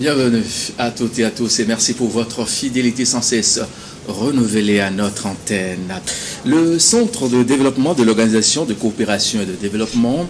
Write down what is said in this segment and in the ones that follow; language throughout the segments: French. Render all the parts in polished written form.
Bienvenue à toutes et à tous et merci pour votre fidélité sans cesse renouvelée à notre antenne. Le Centre de développement de l'Organisation de coopération et de développement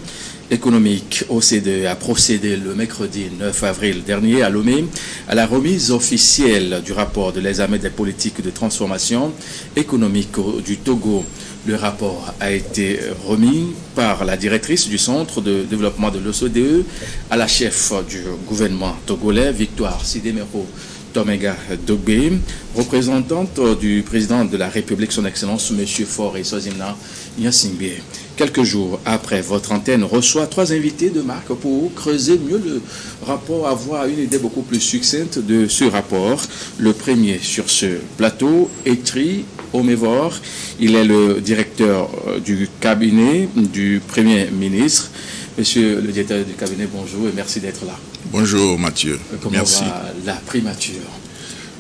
économique OCDE a procédé le mercredi 9 avril dernier à Lomé à la remise officielle du rapport de l'examen des politiques de transformation économique du Togo. Le rapport a été remis par la directrice du Centre de développement de l'OCDE à la chef du gouvernement togolais, Victoire Sidemero Tomega Dogbe, représentante du président de la République, son Excellence, M. Faure Sozimna Nyasingbe. Quelques jours après, votre antenne reçoit 3 invités de marque pour creuser mieux le rapport, avoir une idée beaucoup plus succincte de ce rapport. Le premier sur ce plateau, Etri Omevor, il est le directeur du cabinet du Premier ministre. Monsieur le directeur du cabinet, bonjour et merci d'être là. Bonjour Mathieu. Comment merci. va la primature?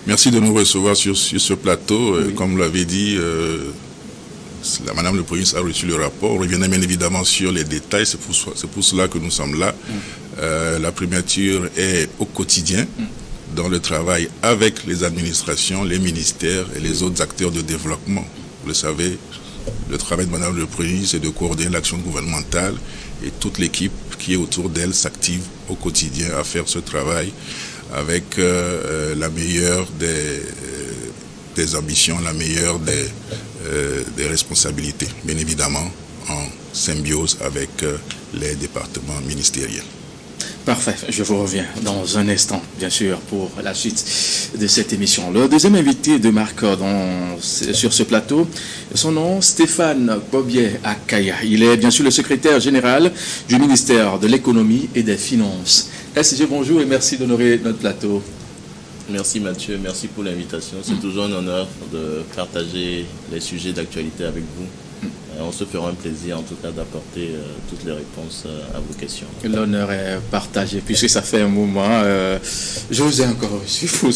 Merci de nous recevoir sur ce plateau. Oui. Comme vous l'avez dit, Madame le Premier ministre a reçu le rapport. On reviendra bien évidemment sur les détails, c'est pour cela que nous sommes là. La primature est au quotidien dans le travail avec les administrations, les ministères et les autres acteurs de développement. Vous le savez, le travail de Madame le Premier ministre, c'est de coordonner l'action gouvernementale et toute l'équipe qui est autour d'elle s'active au quotidien à faire ce travail avec la meilleure des ambitions, la meilleure des responsabilités, bien évidemment en symbiose avec les départements ministériels. Parfait, je vous reviens dans un instant, bien sûr, pour la suite de cette émission. Le deuxième invité de marque sur ce plateau, son nom, Stéphane Bobier Akaya. Il est bien sûr le secrétaire général du ministère de l'économie et des finances. SG, bonjour et merci d'honorer notre plateau. Merci Mathieu, merci pour l'invitation. C'est toujours un honneur de partager les sujets d'actualité avec vous. On se fera un plaisir en tout cas d'apporter toutes les réponses à vos questions. L'honneur est partagé puisque ça fait un moment. Je vous ai encore reçu pour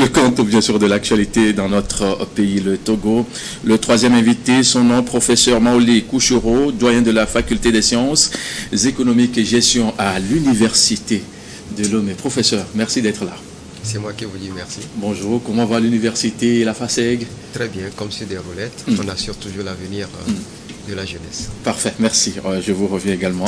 le compte bien sûr de l'actualité dans notre pays, le Togo. Le troisième invité, son nom, professeur Maoli Kouchouro, doyen de la faculté des sciences économiques et gestion à l'université de Lomé. Professeur, merci d'être là. C'est moi qui vous dis merci. Bonjour, comment va l'université et la FASEG? Très bien, comme sur des roulettes, on assure toujours l'avenir de la jeunesse. Parfait, merci. Je vous reviens également.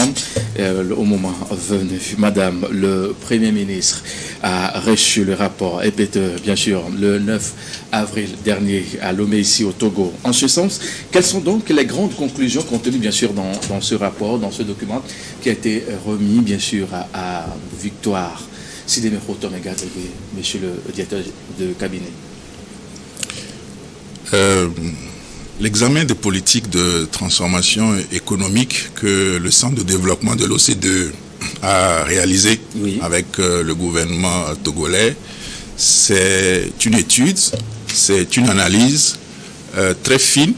Au moment venu, Madame le Premier ministre a reçu le rapport épeteur, bien sûr, le 9 avril dernier à Lomé, ici au Togo. En ce sens, quelles sont donc les grandes conclusions contenues, bien sûr, dans ce rapport, dans ce document qui a été remis, bien sûr, à Victoire Sidemero Tomega Dogbe, monsieur le directeur de cabinet? L'examen des politiques de transformation économique que le Centre de développement de l'OCDE a réalisé avec le gouvernement togolais, c'est une étude, c'est une analyse très fine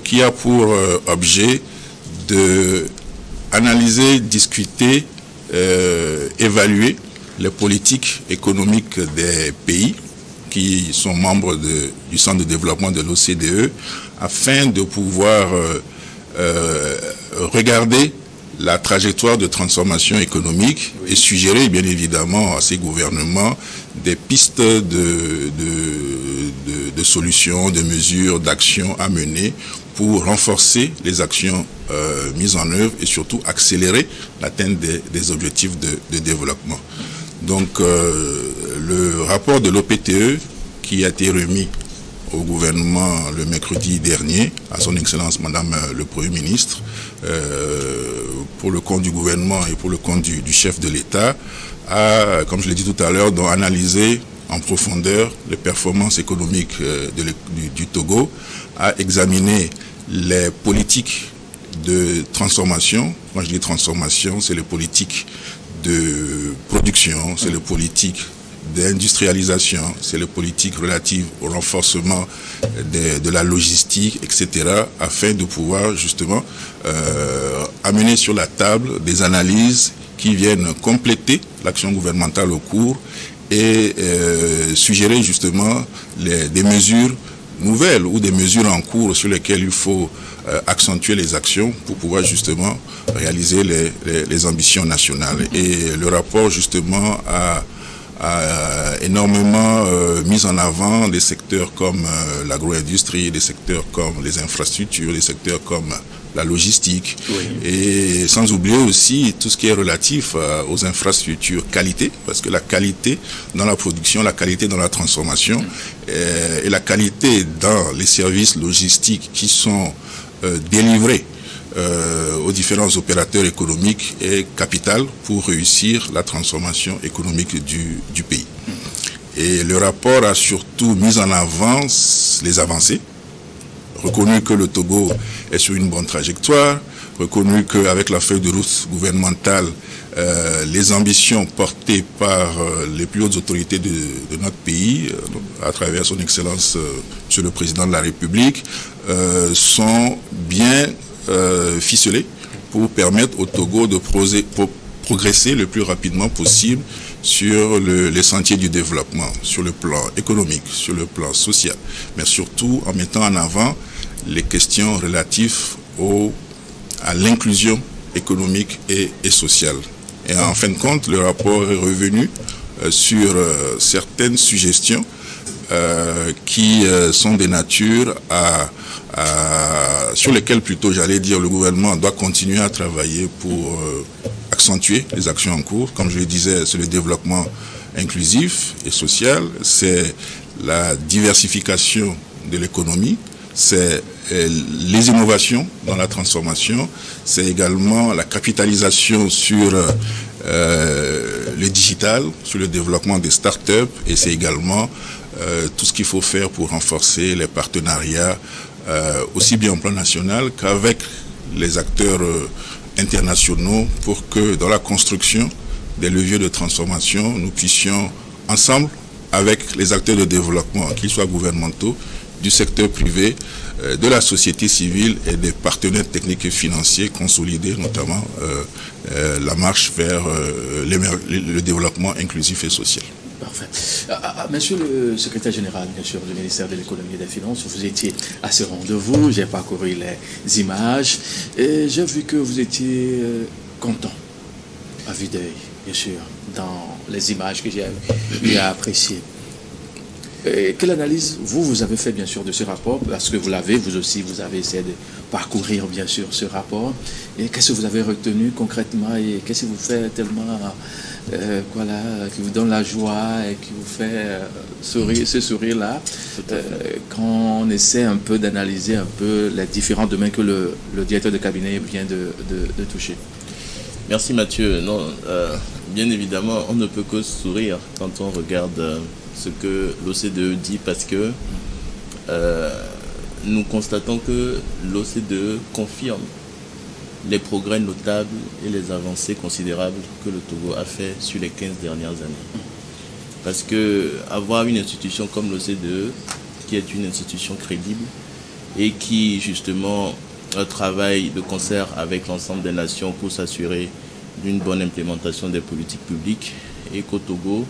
qui a pour objet d'analyser, discuter, évaluer les politiques économiques des pays qui sont membres du Centre de développement de l'OCDE afin de pouvoir regarder la trajectoire de transformation économique et suggérer bien évidemment à ces gouvernements des pistes de solutions, de mesures, d'actions à mener pour renforcer les actions mises en œuvre et surtout accélérer l'atteinte des objectifs de développement. Donc le rapport de l'OPTE qui a été remis au gouvernement le mercredi dernier, à son Excellence Madame le Premier ministre, pour le compte du gouvernement et pour le compte du chef de l'État, a, comme je l'ai dit tout à l'heure, analysé en profondeur les performances économiques du Togo, a examiné les politiques de transformation. Quand je dis transformation, c'est les politiques de production, c'est les politiques d'industrialisation, c'est les politiques relatives au renforcement de la logistique, etc., afin de pouvoir justement amener sur la table des analyses qui viennent compléter l'action gouvernementale au cours et suggérer justement des mesures nouvelles ou des mesures en cours sur lesquelles il faut accentuer les actions pour pouvoir justement réaliser les ambitions nationales. Et le rapport justement a énormément mis en avant des secteurs comme l'agro-industrie, des secteurs comme les infrastructures, des secteurs comme la logistique, et sans oublier aussi tout ce qui est relatif aux infrastructures qualité, parce que la qualité dans la production, la qualité dans la transformation et la qualité dans les services logistiques qui sont délivrés aux différents opérateurs économiques est capital pour réussir la transformation économique du pays. Et le rapport a surtout mis en avant les avancées, reconnu que le Togo est sur une bonne trajectoire, reconnu qu'avec la feuille de route gouvernementale, les ambitions portées par les plus hautes autorités de notre pays, à travers son Excellence, Monsieur le Président de la République, sont bien ficelées pour permettre au Togo de progresser le plus rapidement possible sur les sentiers du développement, sur le plan économique, sur le plan social, mais surtout en mettant en avant les questions relatives à l'inclusion économique et sociale. Et en fin de compte, le rapport est revenu sur certaines suggestions qui sont des natures sur lesquelles plutôt, j'allais dire, le gouvernement doit continuer à travailler pour accentuer les actions en cours. Comme je le disais, c'est le développement inclusif et social, c'est la diversification de l'économie, c'est les innovations dans la transformation, c'est également la capitalisation sur le digital, sur le développement des start-up, et c'est également tout ce qu'il faut faire pour renforcer les partenariats aussi bien au plan national qu'avec les acteurs internationaux pour que dans la construction des leviers de transformation, nous puissions ensemble avec les acteurs de développement, qu'ils soient gouvernementaux, du secteur privé, de la société civile et des partenaires techniques et financiers consolider notamment la marche vers le développement inclusif et social. Parfait. Monsieur le secrétaire général, bien sûr, du ministère de l'économie et des finances, vous étiez à ce rendez-vous, j'ai parcouru les images et j'ai vu que vous étiez content, à vue d'œil, bien sûr, dans les images que j'ai eu à apprécier. Et quelle analyse vous avez fait bien sûr de ce rapport, parce que vous aussi vous avez essayé de parcourir bien sûr ce rapport, et qu'est-ce que vous avez retenu concrètement et qu'est-ce qui vous fait tellement qui vous donne la joie et qui vous fait sourire, ce sourire là quand on essaie un peu d'analyser un peu les différents domaines que le directeur de cabinet vient de toucher. Merci Mathieu. Non, bien évidemment on ne peut que sourire quand on regarde ce que l'OCDE dit, parce que nous constatons que l'OCDE confirme les progrès notables et les avancées considérables que le Togo a fait sur les 15 dernières années. Parce que avoir une institution comme l'OCDE, qui est une institution crédible et qui justement travaille de concert avec l'ensemble des nations pour s'assurer d'une bonne implémentation des politiques publiques, et qu'au Togo,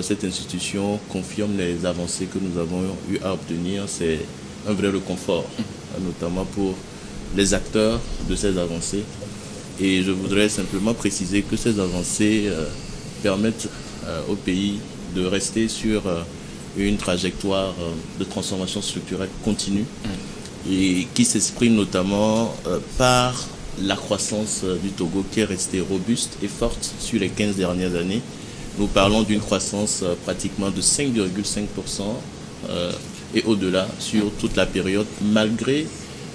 cette institution confirme les avancées que nous avons eu à obtenir, c'est un vrai réconfort, notamment pour les acteurs de ces avancées. Et je voudrais simplement préciser que ces avancées permettent au pays de rester sur une trajectoire de transformation structurelle continue et qui s'exprime notamment par la croissance du Togo qui est restée robuste et forte sur les 15 dernières années. Nous parlons d'une croissance pratiquement de 5,5% et au-delà sur toute la période, malgré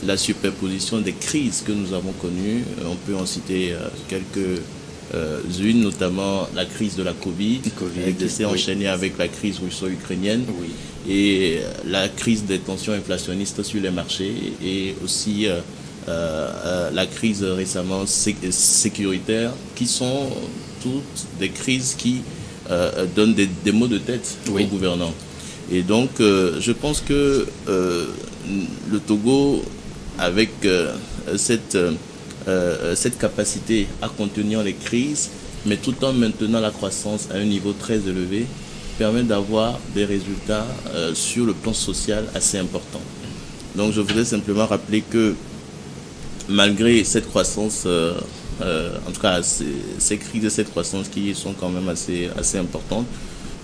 la superposition des crises que nous avons connues. On peut en citer quelques-unes, notamment la crise de la Covid qui s'est enchaînée avec la crise russo-ukrainienne et la crise des tensions inflationnistes sur les marchés, et aussi la crise récemment sécuritaire, qui sont toutes des crises qui donnent des maux de tête aux gouvernants. Et donc, je pense que le Togo, avec cette capacité à contenir les crises, mais tout en maintenant la croissance à un niveau très élevé, permet d'avoir des résultats sur le plan social assez importants. Donc je voudrais simplement rappeler que malgré cette croissance, en tout cas ces crises de cette croissance qui sont quand même assez importantes,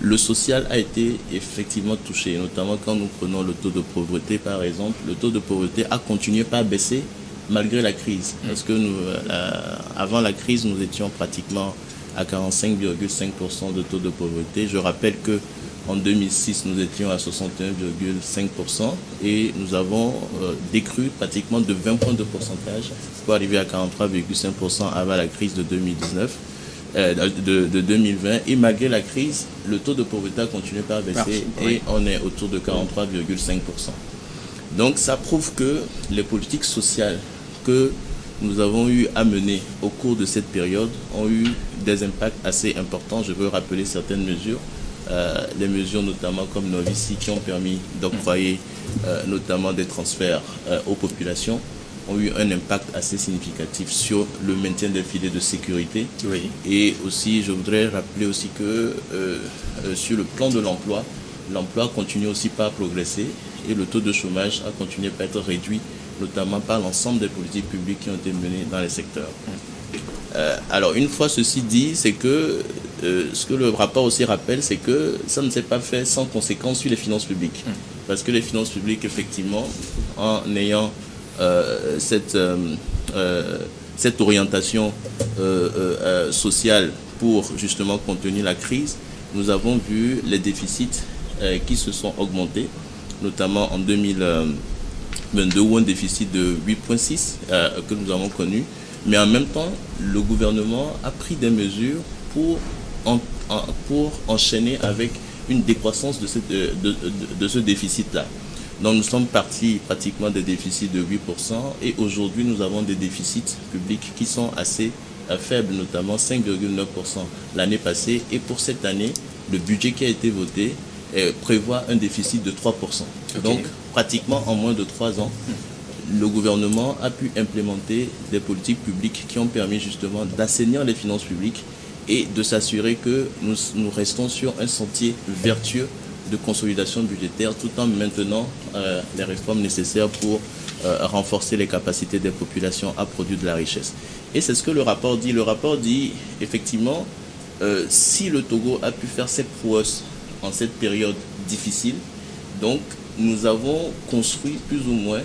le social a été effectivement touché, notamment quand nous prenons le taux de pauvreté par exemple. Le taux de pauvreté a continué par baisser malgré la crise. Parce que avant la crise, nous étions pratiquement à 45,5% de taux de pauvreté. Je rappelle que en 2006, nous étions à 61,5% et nous avons décru pratiquement de 20 points de pourcentage pour arriver à 43,5% avant la crise de 2020. Et malgré la crise, le taux de pauvreté a continué par baisser et on est autour de 43,5%. Donc ça prouve que les politiques sociales que nous avons eu à mener au cours de cette période ont eu des impacts assez importants. Je veux rappeler certaines mesures. Les mesures notamment comme Novici qui ont permis d'octroyer notamment des transferts aux populations ont eu un impact assez significatif sur le maintien des filets de sécurité. Oui. Et aussi, je voudrais rappeler aussi que sur le plan de l'emploi, l'emploi continue aussi par progresser et le taux de chômage a continué par être réduit, notamment par l'ensemble des politiques publiques qui ont été menées dans les secteurs. Alors, une fois ceci dit, c'est que ce que le rapport aussi rappelle, c'est que ça ne s'est pas fait sans conséquence sur les finances publiques. Parce que les finances publiques, effectivement, en ayant cette orientation sociale pour justement contenir la crise, nous avons vu les déficits qui se sont augmentés, notamment en 2022 où un déficit de 8,6 que nous avons connu. Mais en même temps, le gouvernement a pris des mesures pour enchaîner avec une décroissance de ce déficit-là. Donc nous sommes partis pratiquement des déficits de 8% et aujourd'hui nous avons des déficits publics qui sont assez faibles, notamment 5,9% l'année passée. Et pour cette année, le budget qui a été voté prévoit un déficit de 3%. Okay. Donc pratiquement en moins de 3 ans, le gouvernement a pu implémenter des politiques publiques qui ont permis justement d'assainir les finances publiques et de s'assurer que nous restons sur un sentier vertueux de consolidation budgétaire tout en maintenant les réformes nécessaires pour renforcer les capacités des populations à produire de la richesse. Et c'est ce que le rapport dit. Le rapport dit effectivement, si le Togo a pu faire ses prouesses en cette période difficile, donc nous avons construit plus ou moins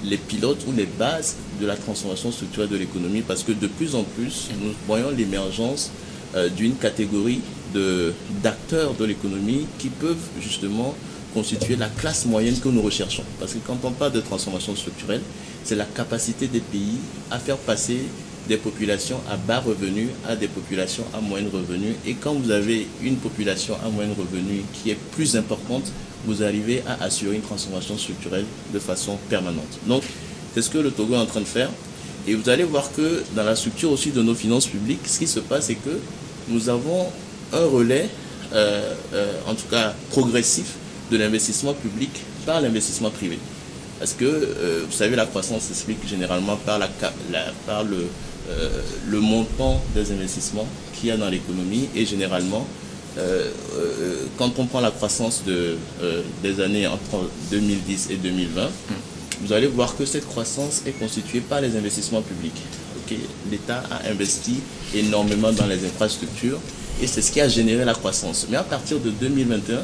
les pilotes ou les bases de la transformation structurelle de l'économie, parce que de plus en plus, nous voyons l'émergence d'une catégorie d'acteurs de l'économie qui peuvent justement constituer la classe moyenne que nous recherchons. Parce que quand on parle de transformation structurelle, c'est la capacité des pays à faire passer des populations à bas revenus à des populations à moyen revenu. Et quand vous avez une population à moyen revenu qui est plus importante, vous arrivez à assurer une transformation structurelle de façon permanente. Donc, c'est ce que le Togo est en train de faire. Et vous allez voir que dans la structure aussi de nos finances publiques, ce qui se passe, c'est que nous avons un relais, en tout cas progressif, de l'investissement public par l'investissement privé. Parce que, vous savez, la croissance s'explique généralement par le montant des investissements qu'il y a dans l'économie et généralement, quand on prend la croissance des années entre 2010 et 2020, vous allez voir que cette croissance est constituée par les investissements publics. Okay. L'État a investi énormément dans les infrastructures et c'est ce qui a généré la croissance. Mais à partir de 2021,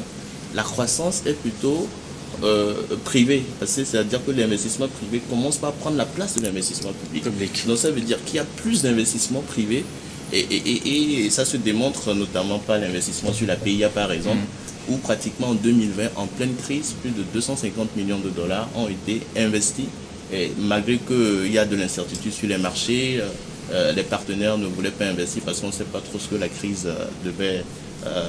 la croissance est plutôt privée. C'est-à-dire que l'investissement privé commence par prendre la place de l'investissement public. Donc ça veut dire qu'il y a plus d'investissements privés et ça se démontre notamment par l'investissement sur la PIA par exemple, où pratiquement en 2020, en pleine crise, plus de 250 millions de dollars ont été investis. Et malgré qu'il y a de l'incertitude sur les marchés, les partenaires ne voulaient pas investir parce qu'on ne sait pas trop ce que la crise devait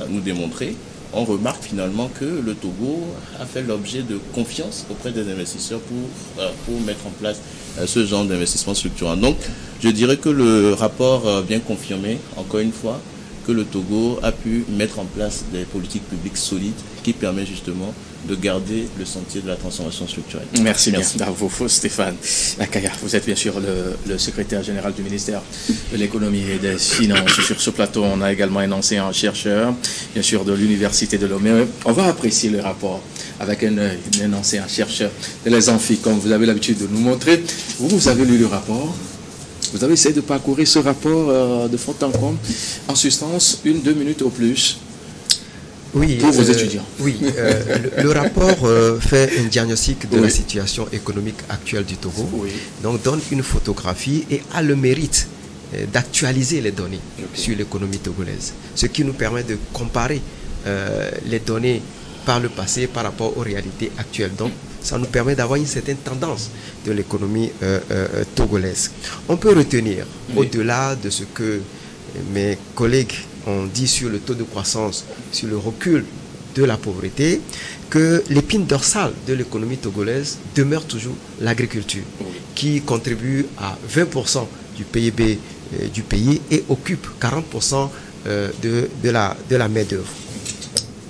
nous démontrer. On remarque finalement que le Togo a fait l'objet de confiance auprès des investisseurs pour mettre en place ce genre d'investissement structurant. Donc, je dirais que le rapport vient confirmer, encore une fois, que le Togo a pu mettre en place des politiques publiques solides qui permet justement de garder le sentier de la transformation structurelle. Merci bien. Bravo, Stéphane Akaya. Vous êtes bien sûr le secrétaire général du ministère de l'économie et des finances. Sur ce plateau, on a également un enseignant-chercheur, bien sûr, de l'Université de Lomé. On va apprécier le rapport avec un enseignant-chercheur de les amphis, comme vous avez l'habitude de nous montrer. Vous avez lu le rapport. Vous avez essayé de parcourir ce rapport de fond en comble. En substance, 1-2 minutes au plus. Oui, pour vos étudiants. Oui, le rapport fait un diagnostic de la situation économique actuelle du Togo, donc donne une photographie et a le mérite d'actualiser les données sur l'économie togolaise, ce qui nous permet de comparer les données par le passé par rapport aux réalités actuelles. Donc, ça nous permet d'avoir une certaine tendance de l'économie togolaise. On peut retenir, au-delà de ce que mes collègues ont dit sur le taux de croissance, sur le recul de la pauvreté, que l'épine dorsale de l'économie togolaise demeure toujours l'agriculture, qui contribue à 20% du PIB du pays et occupe 40% de la main-d'œuvre.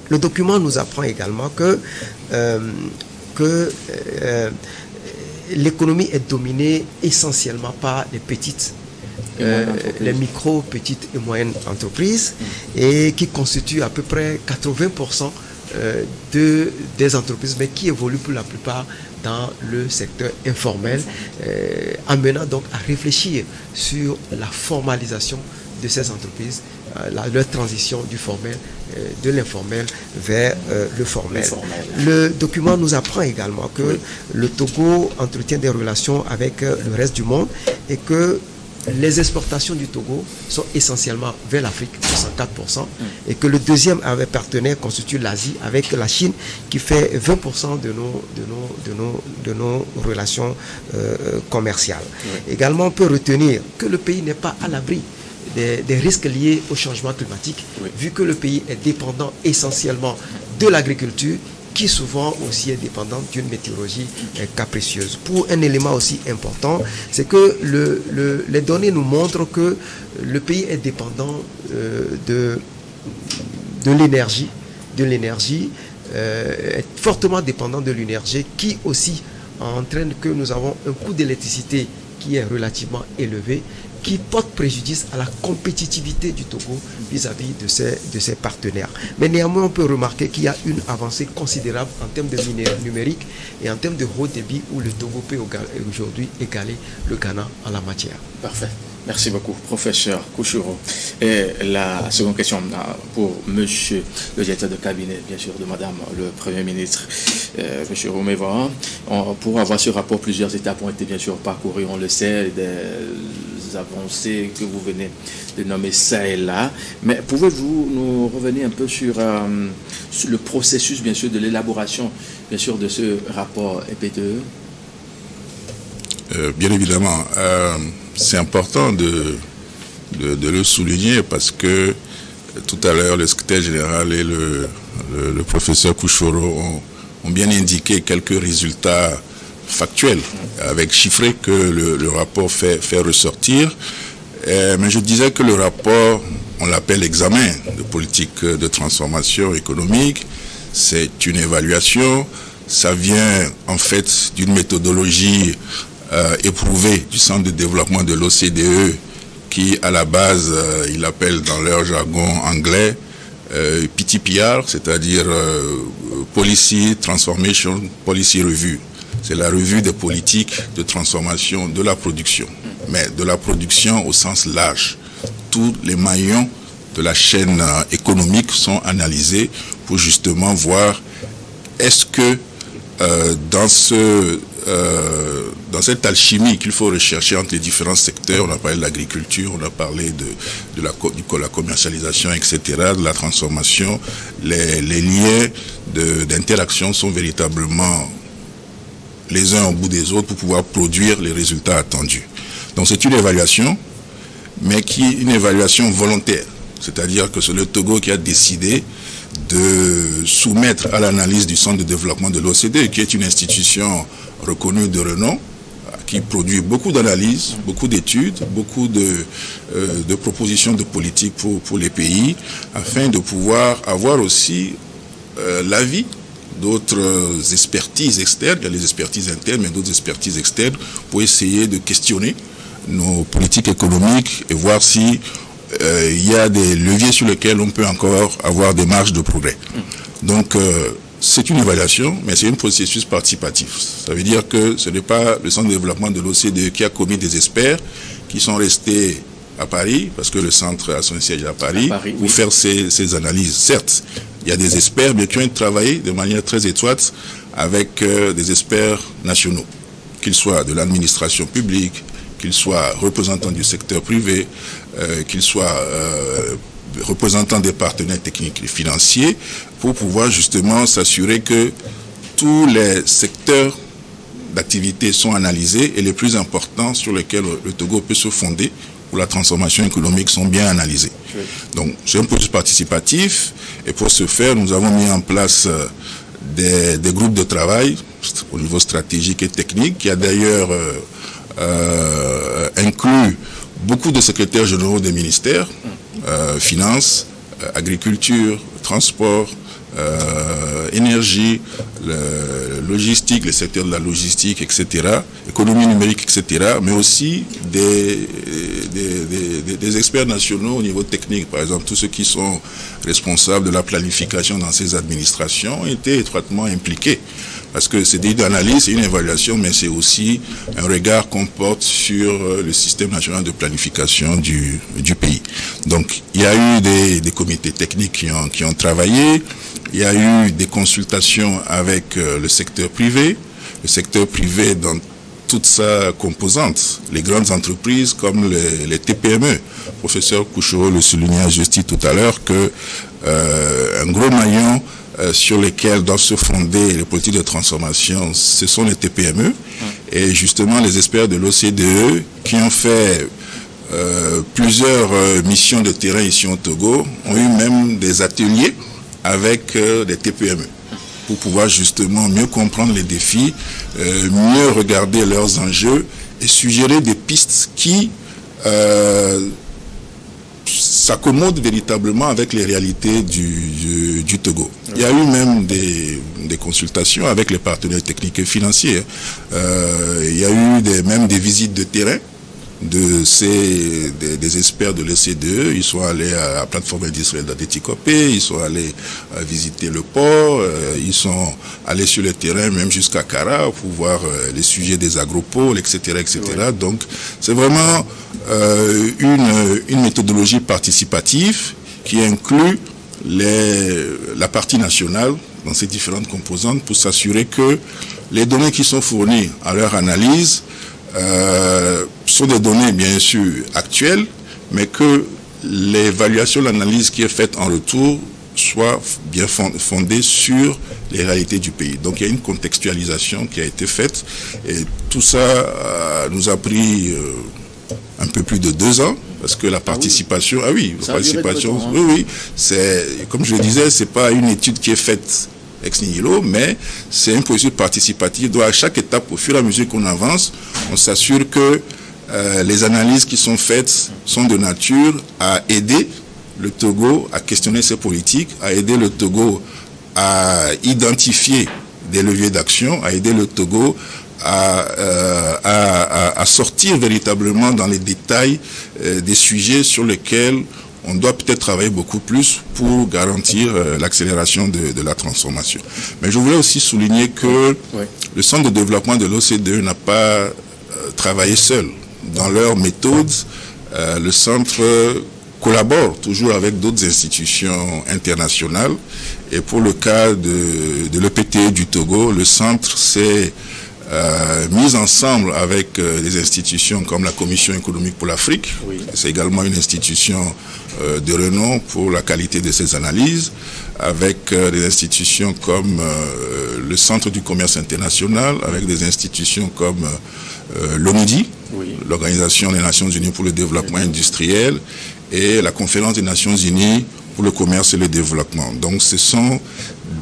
Le document nous apprend également que l'économie est dominée essentiellement par les petites les micro, petites et moyennes entreprises et qui constituent à peu près 80% des entreprises, mais qui évoluent pour la plupart dans le secteur informel, amenant donc à réfléchir sur la formalisation de ces entreprises, leur transition du formel, de l'informel vers le formel. Le document nous apprend également que le Togo entretient des relations avec le reste du monde et que les exportations du Togo sont essentiellement vers l'Afrique, 64%, et que le deuxième partenaire constitue l'Asie, avec la Chine, qui fait 20% de nos relations commerciales. Également, on peut retenir que le pays n'est pas à l'abri des risques liés au changement climatique, vu que le pays est dépendant essentiellement de l'agriculture, qui souvent aussi est dépendante d'une météorologie capricieuse. Pour un élément aussi important, c'est que les données nous montrent que le pays est dépendant de l'énergie, est fortement dépendant de l'énergie, qui aussi entraîne que nous avons un coût d'électricité qui est relativement élevé, qui porte préjudice à la compétitivité du Togo vis-à-vis de ses partenaires. Mais néanmoins, on peut remarquer qu'il y a une avancée considérable en termes de numérique et en termes de haut débit, où le Togo peut aujourd'hui égaler le Ghana en la matière. Parfait. Merci beaucoup, professeur Kouchouro. Et la seconde question pour monsieur le directeur de cabinet, bien sûr, de madame le Premier ministre, monsieur Romeva. Pour avoir ce rapport, plusieurs étapes ont été bien sûr parcourues, on le sait, des avancées que vous venez de nommer ça et là. Mais pouvez-vous nous revenir un peu sur le processus, bien sûr, de l'élaboration, bien sûr, de ce rapport EPTE? Bien évidemment, c'est important de le souligner, parce que tout à l'heure, le secrétaire général et le professeur Kouchouro ont bien indiqué quelques résultats factuels, avec chiffrés, que le rapport fait ressortir. Mais je disais que le rapport, on l'appelle examen de politique de transformation économique. C'est une évaluation. Ça vient en fait d'une méthodologie éprouvé du Centre de développement de l'OCDE, qui à la base, ils l'appellent dans leur jargon anglais PTPR, c'est-à-dire Policy Transformation Policy Review. C'est la revue des politiques de transformation de la production, mais de la production au sens large. Tous les maillons de la chaîne économique sont analysés pour justement voir est-ce que dans cette alchimie qu'il faut rechercher entre les différents secteurs, on a parlé de l'agriculture, on a parlé de la commercialisation, etc., de la transformation, les liens d'interaction sont véritablement les uns au bout des autres pour pouvoir produire les résultats attendus. Donc c'est une évaluation, mais qui est une évaluation volontaire. C'est-à-dire que c'est le Togo qui a décidé de soumettre à l'analyse du Centre de développement de l'OCDE, qui est une institution reconnue de renom, qui produit beaucoup d'analyses, beaucoup d'études, beaucoup de propositions de politique pour les pays, afin de pouvoir avoir aussi l'avis d'autres expertises externes. Il y a les expertises internes, mais d'autres expertises externes pour essayer de questionner nos politiques économiques et voir si il y a des leviers sur lesquels on peut encore avoir des marges de progrès. Donc, c'est une évaluation, mais c'est un processus participatif. Ça veut dire que ce n'est pas le centre de développement de l'OCDE qui a commis des experts qui sont restés à Paris, parce que le centre a son siège à Paris pour faire ces analyses. Certes, il y a des experts, mais qui ont travaillé de manière très étroite avec des experts nationaux, qu'ils soient de l'administration publique, qu'ils soient représentants du secteur privé, qu'ils soient représentants des partenaires techniques et financiers, pour pouvoir justement s'assurer que tous les secteurs d'activité sont analysés et les plus importants sur lesquels le Togo peut se fonder pour la transformation économique sont bien analysés. Donc c'est un processus participatif et pour ce faire, nous avons mis en place des groupes de travail au niveau stratégique et technique qui a d'ailleurs inclus beaucoup de secrétaires généraux des ministères, finances, agriculture, transport, énergie, logistique, le secteur de la logistique, etc., économie numérique, etc., mais aussi des experts nationaux au niveau technique. Par exemple, tous ceux qui sont responsables de la planification dans ces administrations ont été étroitement impliqués. Parce que c'est une analyse, c'est une évaluation, mais c'est aussi un regard qu'on porte sur le système national de planification du pays. Donc, il y a eu des comités techniques qui ont travaillé. Il y a eu des consultations avec le secteur privé. Le secteur privé dans toute sa composante, les grandes entreprises comme les TPME. Professeur Couchereau le soulignait à juste tout à l'heure que un gros maillon sur lesquels doivent se fonder les politiques de transformation, ce sont les TPME. Et justement, les experts de l'OCDE qui ont fait plusieurs missions de terrain ici au Togo ont eu même des ateliers avec des TPME pour pouvoir justement mieux comprendre les défis, mieux regarder leurs enjeux et suggérer des pistes qui s'accommode véritablement avec les réalités du Togo. Il y a eu même des consultations avec les partenaires techniques et financiers. Il y a eu même des visites de terrain des experts de l'OCDE. Ils sont allés à la plateforme industrielle d'Adétikopé, ils sont allés visiter le port, ils sont allés sur le terrain même jusqu'à Kara pour voir les sujets des agropoles, etc. etc. Oui. Donc c'est vraiment une méthodologie participative qui inclut la partie nationale dans ses différentes composantes pour s'assurer que les données qui sont fournies à leur analyse sont des données bien sûr actuelles, mais que l'évaluation, l'analyse qui est faite en retour soit bien fondée sur les réalités du pays. Donc il y a une contextualisation qui a été faite et tout ça nous a pris un peu plus de 2 ans parce que la participation, oui, c'est comme je le disais, c'est pas une étude qui est faite ex nihilo, mais c'est un processus participatif. Donc à chaque étape, au fur et à mesure qu'on avance, on s'assure que les analyses qui sont faites sont de nature à aider le Togo à questionner ses politiques, à aider le Togo à identifier des leviers d'action, à aider le Togo à sortir véritablement dans les détails des sujets sur lesquels on doit peut-être travailler beaucoup plus pour garantir l'accélération de la transformation. Mais je voulais aussi souligner que le centre de développement de l'OCDE n'a pas travaillé seul. Dans leur méthode, le centre collabore toujours avec d'autres institutions internationales. Et pour le cas de l'EPTE du Togo, le centre s'est mis ensemble avec des institutions comme la Commission économique pour l'Afrique. Oui. C'est également une institution de renom pour la qualité de ses analyses, avec des institutions comme le Centre du commerce international, avec des institutions comme l'ONUDI, l'Organisation des Nations Unies pour le développement industriel, et la Conférence des Nations Unies pour le commerce et le développement. Donc ce sont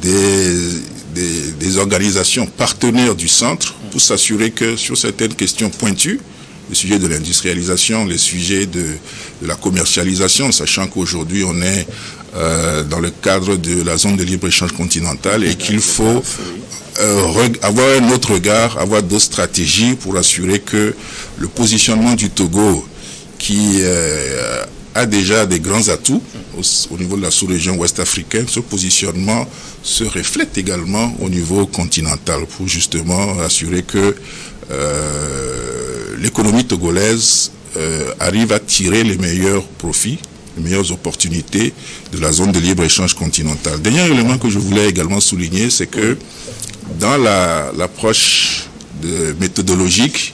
des organisations partenaires du centre pour s'assurer que sur certaines questions pointues, sujets de l'industrialisation, les sujets de la commercialisation, sachant qu'aujourd'hui on est dans le cadre de la zone de libre-échange continentale et qu'il faut avoir un autre regard, avoir d'autres stratégies pour assurer que le positionnement du Togo, qui a déjà des grands atouts au niveau de la sous-région ouest africaine, ce positionnement se reflète également au niveau continental pour justement assurer que l'économie togolaise arrive à tirer les meilleurs profits, les meilleures opportunités de la zone de libre-échange continentale. Dernier élément que je voulais également souligner, c'est que dans l'approche méthodologique,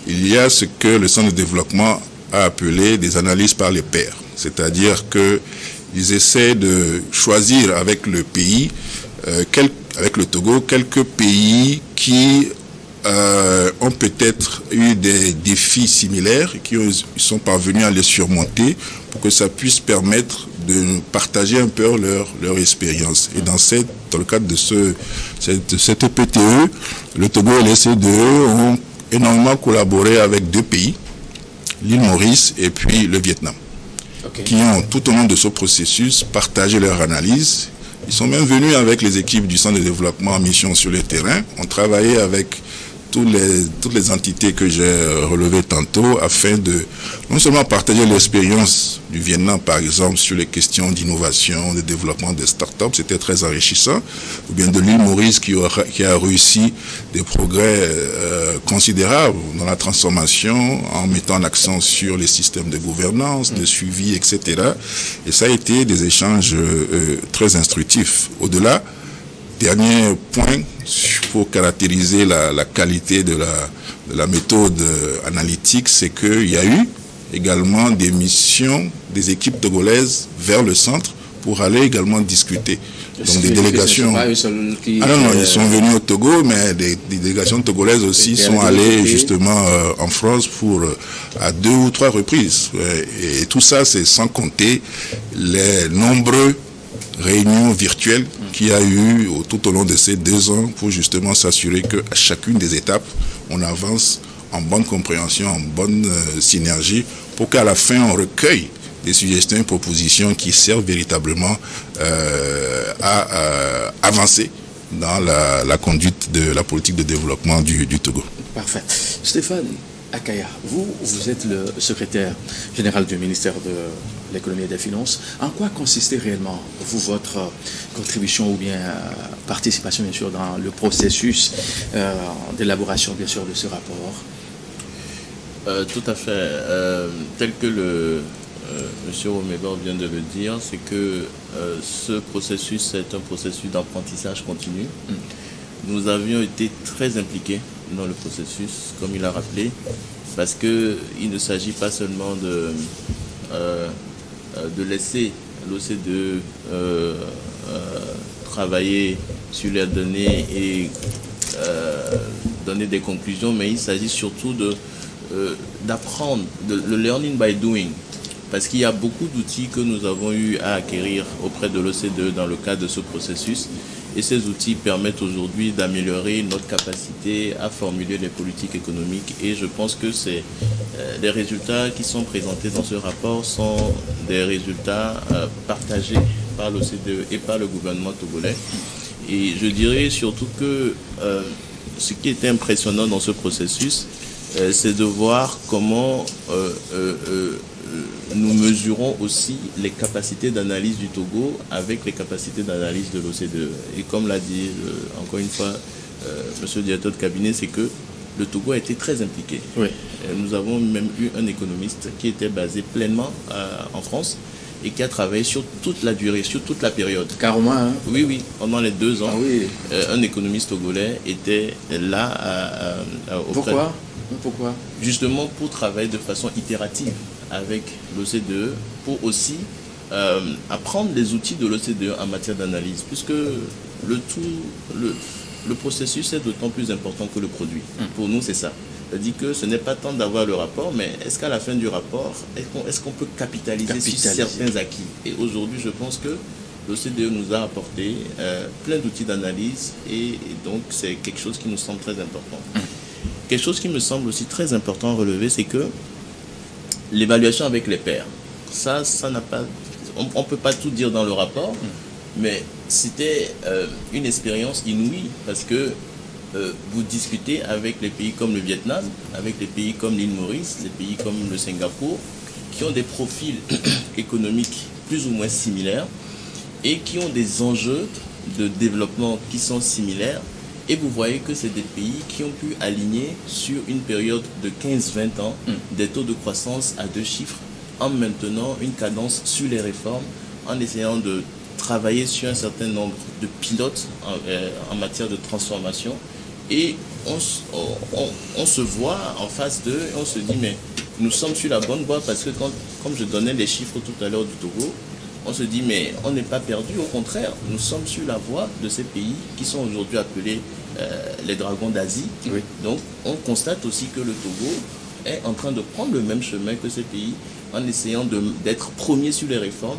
il y a ce que le Centre de développement a appelé des analyses par les pairs. C'est-à-dire qu'ils essaient de choisir avec le pays, avec le Togo, quelques pays qui ont peut-être eu des défis similaires, qui sont parvenus à les surmonter pour que ça puisse permettre de partager un peu leur expérience. Et dans le cadre de cette PTE, le Togo et les CDE ont énormément collaboré avec 2 pays, l'île Maurice et puis le Vietnam, qui ont tout au long de ce processus partagé leur analyse. Ils sont même venus avec les équipes du Centre de développement en mission sur le terrain. On travaillait avec toutes les entités que j'ai relevées tantôt afin de non seulement partager l'expérience du Vietnam, par exemple, sur les questions d'innovation, de développement des startups, c'était très enrichissant, ou bien de l'île Maurice qui a réussi des progrès considérables dans la transformation en mettant l'accent sur les systèmes de gouvernance, de suivi, etc. Et ça a été des échanges très instructifs. Au-delà, dernier point pour caractériser la qualité de la méthode analytique, c'est qu'il y a eu également des missions des équipes togolaises vers le centre pour aller également discuter. Donc des délégations. Ils sont venus au Togo, mais des délégations togolaises aussi sont allées justement en France à 2 ou 3 reprises. Et tout ça, c'est sans compter les nombreux réunions virtuelles qu'il y a eu tout au long de ces 2 ans pour justement s'assurer qu'à chacune des étapes, on avance en bonne compréhension, en bonne synergie, pour qu'à la fin, on recueille des suggestions et propositions qui servent véritablement à avancer dans la conduite de la politique de développement du Togo. Parfait. Stéphane Akaya, vous êtes le secrétaire général du ministère de l'économie et des finances. En quoi consistait réellement, votre contribution ou bien participation, bien sûr, dans le processus d'élaboration, bien sûr, de ce rapport? Tout à fait. Tel que M. Omebor vient de le dire, c'est que ce processus est un processus d'apprentissage continu. Nous avions été très impliqués dans le processus, comme il a rappelé, parce qu'il ne s'agit pas seulement de laisser l'OCDE travailler sur les données et donner des conclusions, mais il s'agit surtout d'apprendre, le learning by doing, parce qu'il y a beaucoup d'outils que nous avons eu à acquérir auprès de l'OCDE dans le cadre de ce processus. Et ces outils permettent aujourd'hui d'améliorer notre capacité à formuler les politiques économiques. Et je pense que les résultats qui sont présentés dans ce rapport sont des résultats partagés par l'OCDE et par le gouvernement togolais. Et je dirais surtout que ce qui était impressionnant dans ce processus, c'est de voir comment nous mesurons aussi les capacités d'analyse du Togo avec les capacités d'analyse de l'OCDE. Et comme l'a dit encore une fois monsieur le directeur de cabinet, c'est que le Togo a été très impliqué. Oui. Nous avons même eu un économiste qui était basé pleinement en France et qui a travaillé sur toute la durée, sur toute la période. Carrément, hein? Oui, pendant les 2 ans, ah, oui. Un économiste togolais était là auprès. Pourquoi? Justement pour travailler de façon itérative avec l'OCDE, pour aussi apprendre les outils de l'OCDE en matière d'analyse, puisque le processus est d'autant plus important que le produit. Pour nous, c'est ça. C'est-à-dire que ce n'est pas tant d'avoir le rapport, mais est-ce qu'à la fin du rapport, est-ce qu'on peut capitaliser sur certains acquis? Et aujourd'hui, je pense que l'OCDE nous a apporté plein d'outils d'analyse et donc c'est quelque chose qui nous semble très important. quelque chose qui me semble aussi très important à relever, c'est que l'évaluation avec les pairs, ça n'a pas... On ne peut pas tout dire dans le rapport, mais c'était une expérience inouïe parce que vous discutez avec les pays comme le Vietnam, avec les pays comme l'île Maurice, les pays comme le Singapour, qui ont des profils économiques plus ou moins similaires et qui ont des enjeux de développement qui sont similaires. Et vous voyez que c'est des pays qui ont pu aligner sur une période de 15-20 ans des taux de croissance à 2 chiffres en maintenant une cadence sur les réformes, en essayant de travailler sur un certain nombre de pilotes en matière de transformation. Et on se voit en face d'eux et on se dit mais nous sommes sur la bonne voie parce que comme je donnais les chiffres tout à l'heure du Togo, on se dit mais on n'est pas perdu, au contraire, nous sommes sur la voie de ces pays qui sont aujourd'hui appelés les dragons d'Asie. Oui. Donc on constate aussi que le Togo est en train de prendre le même chemin que ces pays en essayant d'être premier sur les réformes.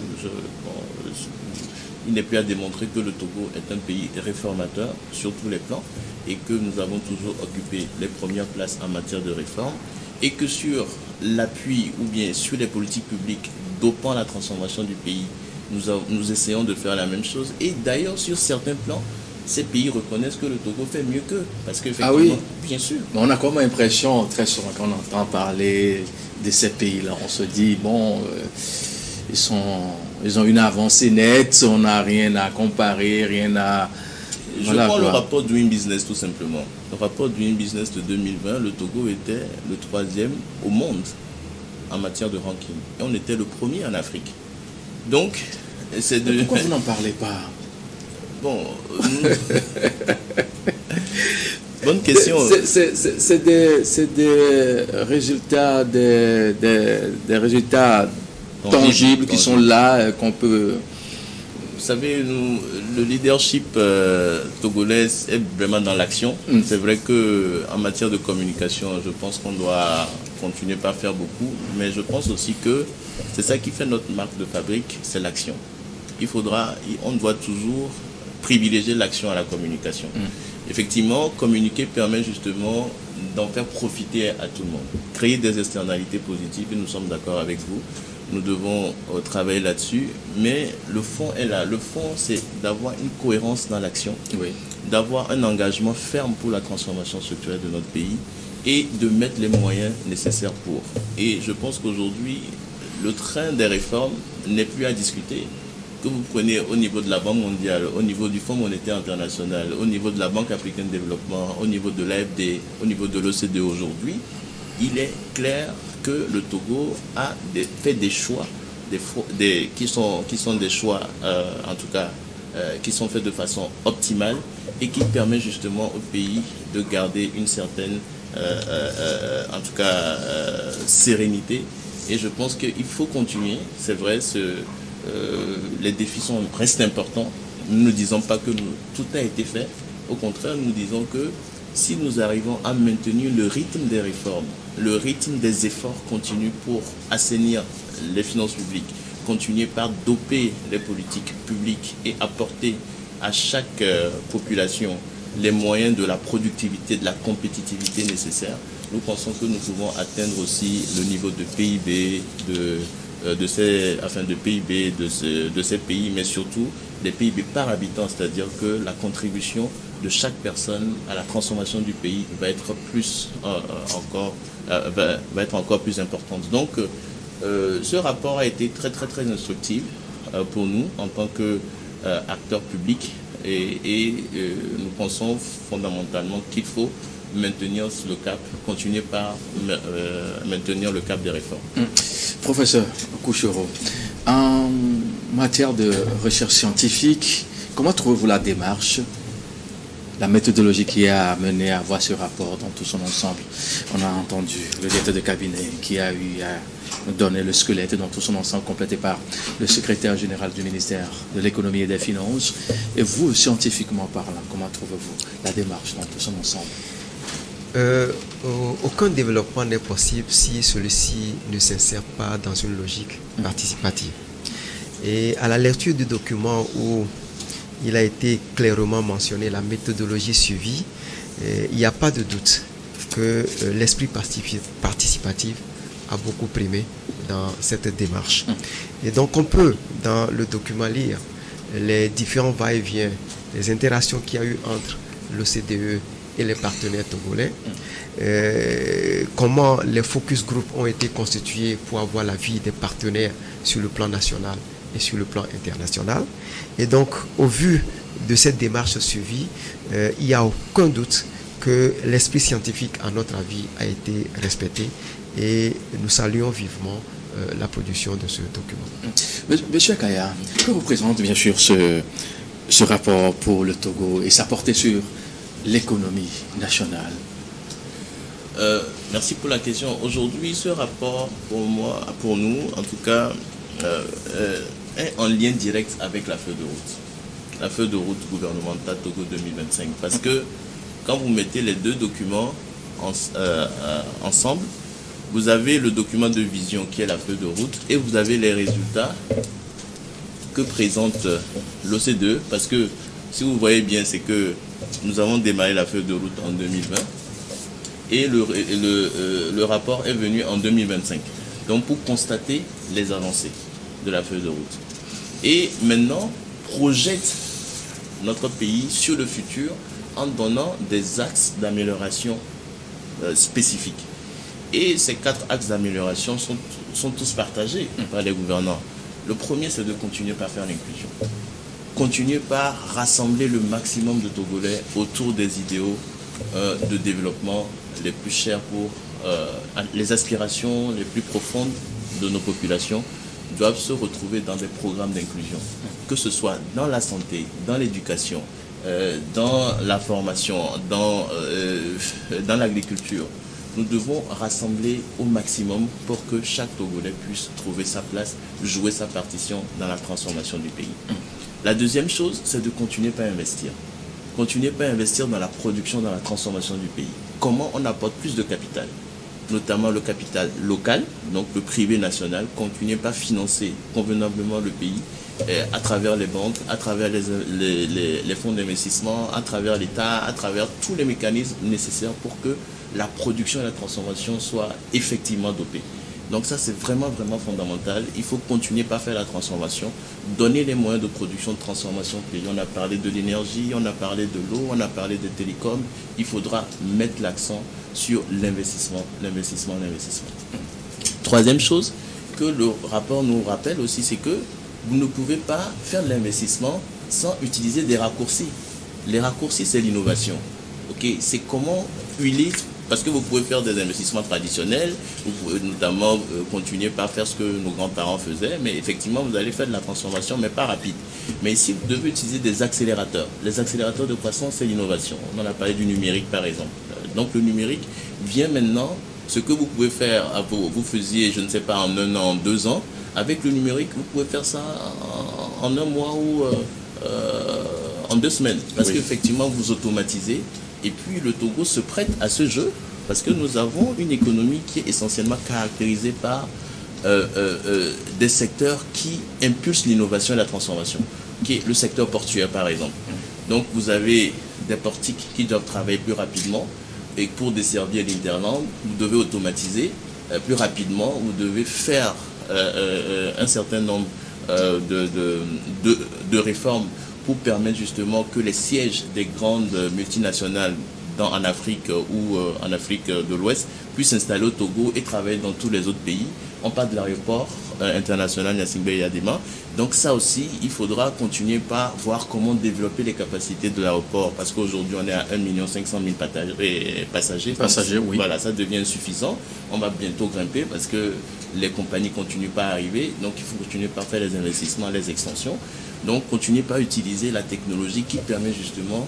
Il n'est plus à démontrer que le Togo est un pays réformateur sur tous les plans et que nous avons toujours occupé les premières places en matière de réforme et que l'appui ou bien sur les politiques publiques dopant la transformation du pays, nous essayons de faire la même chose. Et d'ailleurs, sur certains plans, ces pays reconnaissent que le Togo fait mieux qu'eux. Parce qu'effectivement, oui. Bien sûr. Mais on a comme l'impression, très souvent, quand on entend parler de ces pays-là, on se dit, bon, ils ont une avancée nette, on n'a rien à comparer, rien à... Je prends le rapport Doing Business tout simplement. Le rapport Doing Business de 2020, le Togo était le 3e au monde en matière de ranking. Et on était le premier en Afrique. Donc, c'est de... Pourquoi vous n'en parlez pas? Bon... Bonne question. C'est des résultats, des résultats tangibles qui sont là, qu'on peut... Vous savez, le leadership togolais est vraiment dans l'action. C'est vrai qu'en matière de communication, je pense qu'on doit continuer par faire beaucoup. Mais je pense aussi que c'est ça qui fait notre marque de fabrique, c'est l'action. On doit toujours privilégier l'action à la communication. Effectivement, communiquer permet justement d'en faire profiter à tout le monde. Créer des externalités positives, et nous sommes d'accord avec vous. Nous devons travailler là-dessus, mais le fond est là. Le fond, c'est d'avoir une cohérence dans l'action, oui. D'avoir un engagement ferme pour la transformation structurelle de notre pays et de mettre les moyens nécessaires pour. Et je pense qu'aujourd'hui, le train des réformes n'est plus à discuter. Que vous prenez au niveau de la Banque mondiale, au niveau du Fonds monétaire international, au niveau de la Banque africaine de développement, au niveau de l'AFD, au niveau de l'OCDE aujourd'hui, il est clair que le Togo a fait des choix qui sont des choix, en tout cas, qui sont faits de façon optimale et qui permet justement au pays de garder une certaine, en tout cas, sérénité. Et je pense qu'il faut continuer. C'est vrai, les défis restent importants. Nous ne disons pas que tout a été fait. Au contraire, nous disons que si nous arrivons à maintenir le rythme des réformes, le rythme des efforts continus pour assainir les finances publiques, continuer par doper les politiques publiques et apporter à chaque population les moyens de la productivité, de la compétitivité nécessaires, nous pensons que nous pouvons atteindre aussi le niveau de PIB de ces pays, mais surtout des PIB par habitant, c'est-à-dire que la contribution de chaque personne à la transformation du pays va être encore plus importante. Donc, ce rapport a été très très très instructif pour nous en tant qu'acteurs publics et nous pensons fondamentalement qu'il faut maintenir le cap, continuer par maintenir le cap des réformes. Professeur Kouchoro, en matière de recherche scientifique, comment trouvez-vous la démarche, la méthodologie qui a mené à voir ce rapport dans tout son ensemble? On a entendu le directeur de cabinet qui a eu à nous donner le squelette dans tout son ensemble, complété par le secrétaire général du ministère de l'économie et des finances. Et vous, scientifiquement parlant, comment trouvez-vous la démarche dans tout son ensemble? Aucun développement n'est possible si celui-ci ne s'insère pas dans une logique participative. Et à la lecture du document où il a été clairement mentionné la méthodologie suivie, il n'y a pas de doute que l'esprit participatif a beaucoup primé dans cette démarche. Et donc on peut, dans le document, lire les différents va-et-vient, les interactions qu'il y a eu entre l'OCDE et les partenaires togolais, comment les focus groups ont été constitués pour avoir l'avis des partenaires sur le plan national et sur le plan international. Et donc, au vu de cette démarche suivie, il n'y a aucun doute que l'esprit scientifique, à notre avis, a été respecté et nous saluons vivement la production de ce document. Monsieur Kaya, que représente bien sûr ce rapport pour le Togo et sa portée sur l'économie nationale? Merci pour la question. Aujourd'hui, ce rapport, pour nous, en tout cas, est en lien direct avec la feuille de route. La feuille de route gouvernementale Togo 2025. Parce que quand vous mettez les deux documents ensemble, vous avez le document de vision qui est la feuille de route et vous avez les résultats que présente l'OCDE. Parce que si vous voyez bien, c'est que nous avons démarré la feuille de route en 2020 et le rapport est venu en 2025. Donc pour constater les avancées de la feuille de route. Et maintenant, projette notre pays sur le futur en donnant des axes d'amélioration spécifiques. Et ces 4 axes d'amélioration sont tous partagés par les gouvernants. Le premier, c'est de continuer par faire l'inclusion. Continuer par rassembler le maximum de Togolais autour des idéaux de développement les plus chers pour les aspirations les plus profondes de nos populations doivent se retrouver dans des programmes d'inclusion, que ce soit dans la santé, dans l'éducation, dans la formation, dans l'agriculture. Nous devons rassembler au maximum pour que chaque Togolais puisse trouver sa place, jouer sa partition dans la transformation du pays. La deuxième chose, c'est de continuer par investir. Continuer par investir dans la production, dans la transformation du pays. Comment on apporte plus de capital, notamment le capital local, donc le privé national, continuer par financer convenablement le pays à travers les banques, à travers les fonds d'investissement, à travers l'État, à travers tous les mécanismes nécessaires pour que la production et la transformation soient effectivement dopées. Donc ça, c'est vraiment, vraiment fondamental. Il faut continuer par faire la transformation, donner les moyens de production, de transformation au pays. On a parlé de l'énergie, on a parlé de l'eau, on a parlé des télécoms. Il faudra mettre l'accent sur l'investissement, l'investissement, l'investissement. Troisième chose que le rapport nous rappelle aussi, c'est que vous ne pouvez pas faire de l'investissement sans utiliser des raccourcis. Les raccourcis, c'est l'innovation. Okay, c'est comment huiler, parce que vous pouvez faire des investissements traditionnels, vous pouvez notamment continuer par faire ce que nos grands-parents faisaient, mais effectivement, vous allez faire de la transformation, mais pas rapide. Mais ici, vous devez utiliser des accélérateurs. Les accélérateurs de croissance, c'est l'innovation. On en a parlé du numérique, par exemple. Donc, le numérique vient maintenant, ce que vous pouvez faire, vous faisiez, je ne sais pas, en 1 an, en 2 ans, avec le numérique, vous pouvez faire ça en 1 mois ou en 2 semaines. Parce qu'effectivement, vous automatisez. Et puis le Togo se prête à ce jeu parce que nous avons une économie qui est essentiellement caractérisée par des secteurs qui impulsent l'innovation et la transformation. Qui est le secteur portuaire par exemple. Donc vous avez des portiques qui doivent travailler plus rapidement et pour desservir l'Interland, vous devez automatiser plus rapidement, vous devez faire un certain nombre de réformes pour permettre justement que les sièges des grandes multinationales en Afrique ou en Afrique de l'Ouest puissent s'installer au Togo et travailler dans tous les autres pays. On parle de l'aéroport international Gnassingbé Eyadema. Donc ça aussi, il faudra continuer par voir comment développer les capacités de l'aéroport parce qu'aujourd'hui on est à 1 500 000 passagers. Passagers, oui. Voilà, ça devient insuffisant. On va bientôt grimper parce que les compagnies continuent pas à arriver. Donc il faut continuer par faire les investissements, les extensions. Donc, continuez par utiliser la technologie qui permet justement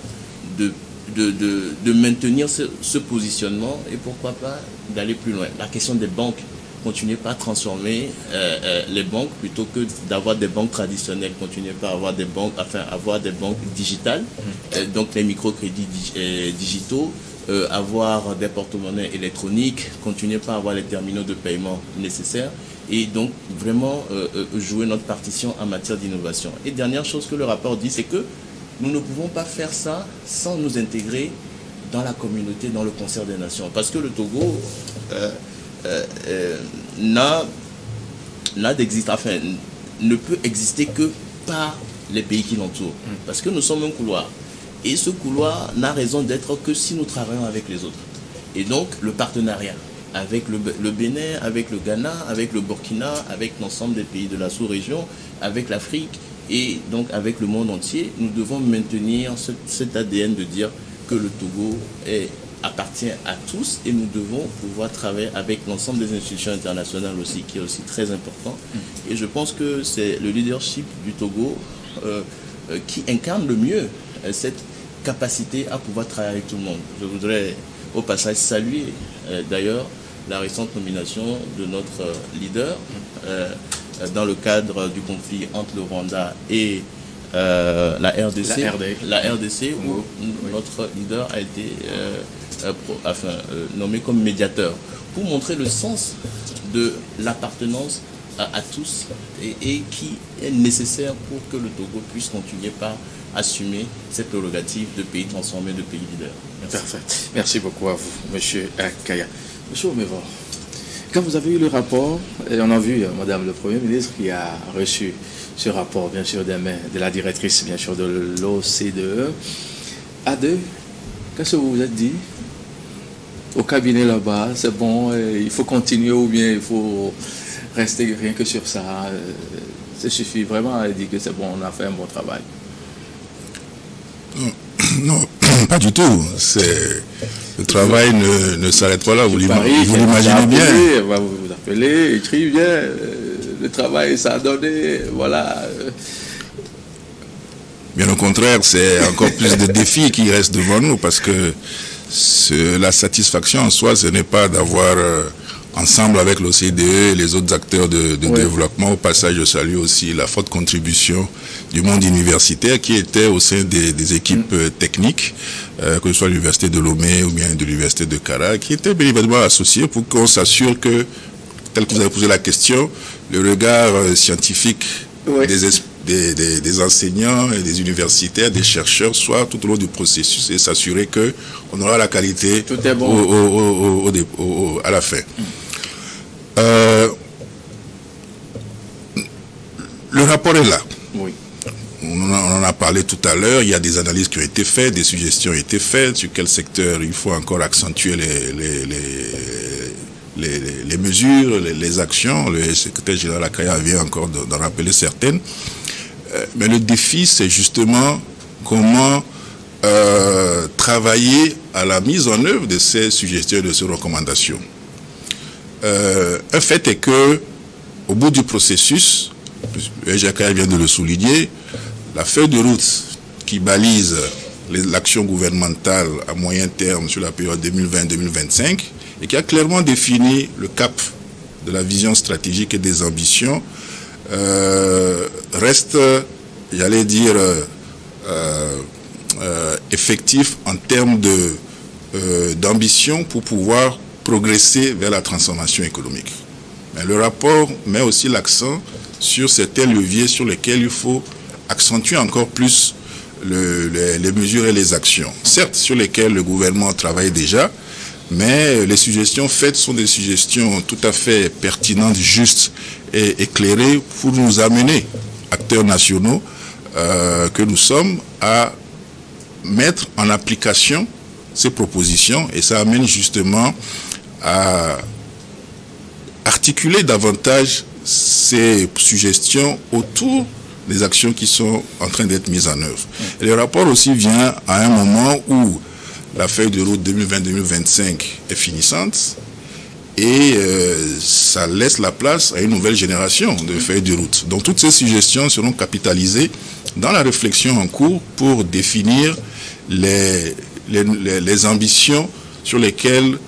de maintenir ce positionnement et pourquoi pas d'aller plus loin. La question des banques, continuez pas à transformer les banques plutôt que d'avoir des banques traditionnelles. Continuez pas à avoir des banques, avoir des banques digitales, donc les microcrédits digitaux, avoir des porte-monnaies électroniques, continuez pas à avoir les terminaux de paiement nécessaires. Et donc, vraiment jouer notre partition en matière d'innovation. Et dernière chose que le rapport dit, c'est que nous ne pouvons pas faire ça sans nous intégrer dans la communauté, dans le concert des nations. Parce que le Togo ne peut exister que par les pays qui l'entourent. Parce que nous sommes un couloir. Et ce couloir n'a raison d'être que si nous travaillons avec les autres. Et donc, le partenariat avec le Bénin, avec le Ghana, avec le Burkina, avec l'ensemble des pays de la sous-région, avec l'Afrique et donc avec le monde entier, nous devons maintenir cet ADN de dire que le Togo appartient à tous et nous devons pouvoir travailler avec l'ensemble des institutions internationales aussi, qui est aussi très important. Et je pense que c'est le leadership du Togo qui incarne le mieux cette capacité à pouvoir travailler avec tout le monde. Je voudrais au passage saluer d'ailleurs la récente nomination de notre leader dans le cadre du conflit entre le Rwanda et la RDC où notre leader a été nommé comme médiateur pour montrer le sens de l'appartenance à tous et qui est nécessaire pour que le Togo puisse continuer par assumer cette prérogative de pays transformé, de pays leader. Merci. Parfait. Merci beaucoup à vous, M. Kaya. M. Omevor, quand vous avez eu le rapport, et on a vu Madame le Premier ministre qui a reçu ce rapport, bien sûr, des mains de la directrice, bien sûr, de l'OCDE, à deux, qu'est-ce que vous vous êtes dit au cabinet là-bas? C'est bon, il faut continuer ou bien il faut rester rien que sur ça? Ça suffit vraiment à dire que c'est bon, on a fait un bon travail. Non, pas du tout. Le travail ne s'arrête pas là, vous l'imaginez bien. On va vous appeler, écrire bien, le travail ça a donné, voilà. Bien au contraire, c'est encore plus de défis qui restent devant nous, parce que la satisfaction en soi, ce n'est pas d'avoir ensemble avec l'OCDE et les autres acteurs de développement. Au passage, je salue aussi la forte contribution du monde universitaire qui était au sein des équipes techniques, que ce soit l'université de Lomé ou bien de l'université de Kara, qui étaient bénévolement associés pour qu'on s'assure que, tel que vous avez posé la question, le regard scientifique des enseignants et des universitaires, des chercheurs, soit tout au long du processus et s'assurer qu'on aura la qualité tout est bon. à la fin. Le rapport est là. Oui. On en a parlé tout à l'heure. Il y a des analyses qui ont été faites, des suggestions ont été faites sur quel secteur il faut encore accentuer les mesures, les actions. Le secrétaire général Akaya vient encore d'en rappeler certaines. Mais le défi, c'est justement comment travailler à la mise en œuvre de ces suggestions et de ces recommandations. Un fait est que, au bout du processus, Jacques vient de le souligner, la feuille de route qui balise l'action gouvernementale à moyen terme sur la période 2020-2025 et qui a clairement défini le cap de la vision stratégique et des ambitions reste, j'allais dire, effectif en termes d'ambition pour pouvoir progresser vers la transformation économique. Mais le rapport met aussi l'accent sur certains leviers sur lesquels il faut accentuer encore plus les mesures et les actions. Certes, sur lesquelles le gouvernement travaille déjà, mais les suggestions faites sont des suggestions tout à fait pertinentes, justes et éclairées pour nous amener, acteurs nationaux que nous sommes, à mettre en application ces propositions, et ça amène justement à articuler davantage ces suggestions autour des actions qui sont en train d'être mises en œuvre. Et le rapport aussi vient à un moment où la feuille de route 2020-2025 est finissante et ça laisse la place à une nouvelle génération de feuilles de route. Donc toutes ces suggestions seront capitalisées dans la réflexion en cours pour définir les ambitions sur lesquelles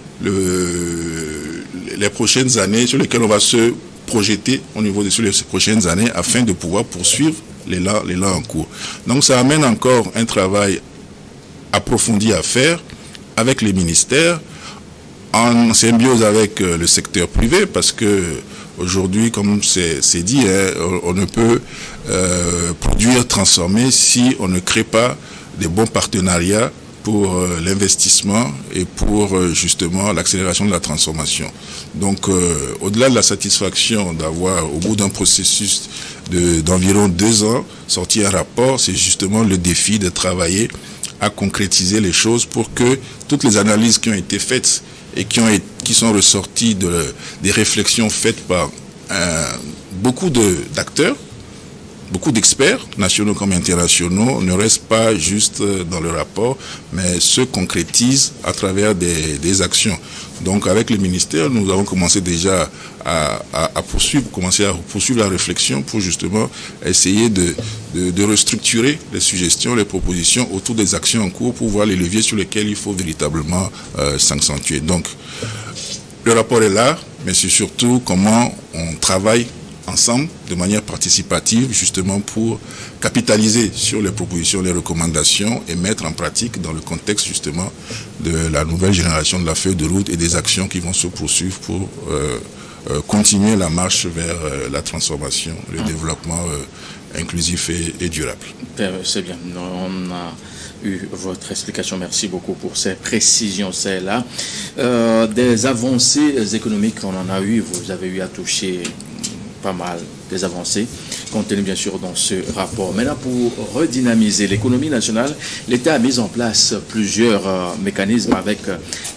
les prochaines années, sur lesquelles on va se projeter au niveau sur les prochaines années afin de pouvoir poursuivre l'élan en cours. Donc ça amène encore un travail approfondi à faire avec les ministères, en symbiose avec le secteur privé, parce que aujourd'hui, comme c'est dit, on ne peut produire, transformer si on ne crée pas des bons partenariats pour l'investissement et pour justement l'accélération de la transformation. Donc au-delà de la satisfaction d'avoir au bout d'un processus d'environ 2 ans sorti un rapport, c'est justement le défi de travailler à concrétiser les choses pour que toutes les analyses qui ont été faites et qui sont ressorties des réflexions faites par beaucoup d'acteurs, beaucoup d'experts, nationaux comme internationaux, ne restent pas juste dans le rapport, mais se concrétisent à travers des actions. Donc avec le ministère, nous avons commencé déjà à poursuivre la réflexion pour justement essayer de restructurer les suggestions, les propositions autour des actions en cours pour voir les leviers sur lesquels il faut véritablement s'accentuer. Donc le rapport est là, mais c'est surtout comment on travaille ensemble de manière participative justement pour capitaliser sur les propositions, les recommandations et mettre en pratique dans le contexte justement de la nouvelle génération de la feuille de route et des actions qui vont se poursuivre pour continuer la marche vers la transformation, le développement inclusif et durable. C'est bien, on a eu votre explication, merci beaucoup pour ces précisions, c'est là. Des avancées économiques, on en a eu, vous avez eu à toucher pas mal des avancées contenues bien sûr dans ce rapport. Maintenant, pour redynamiser l'économie nationale, l'État a mis en place plusieurs mécanismes avec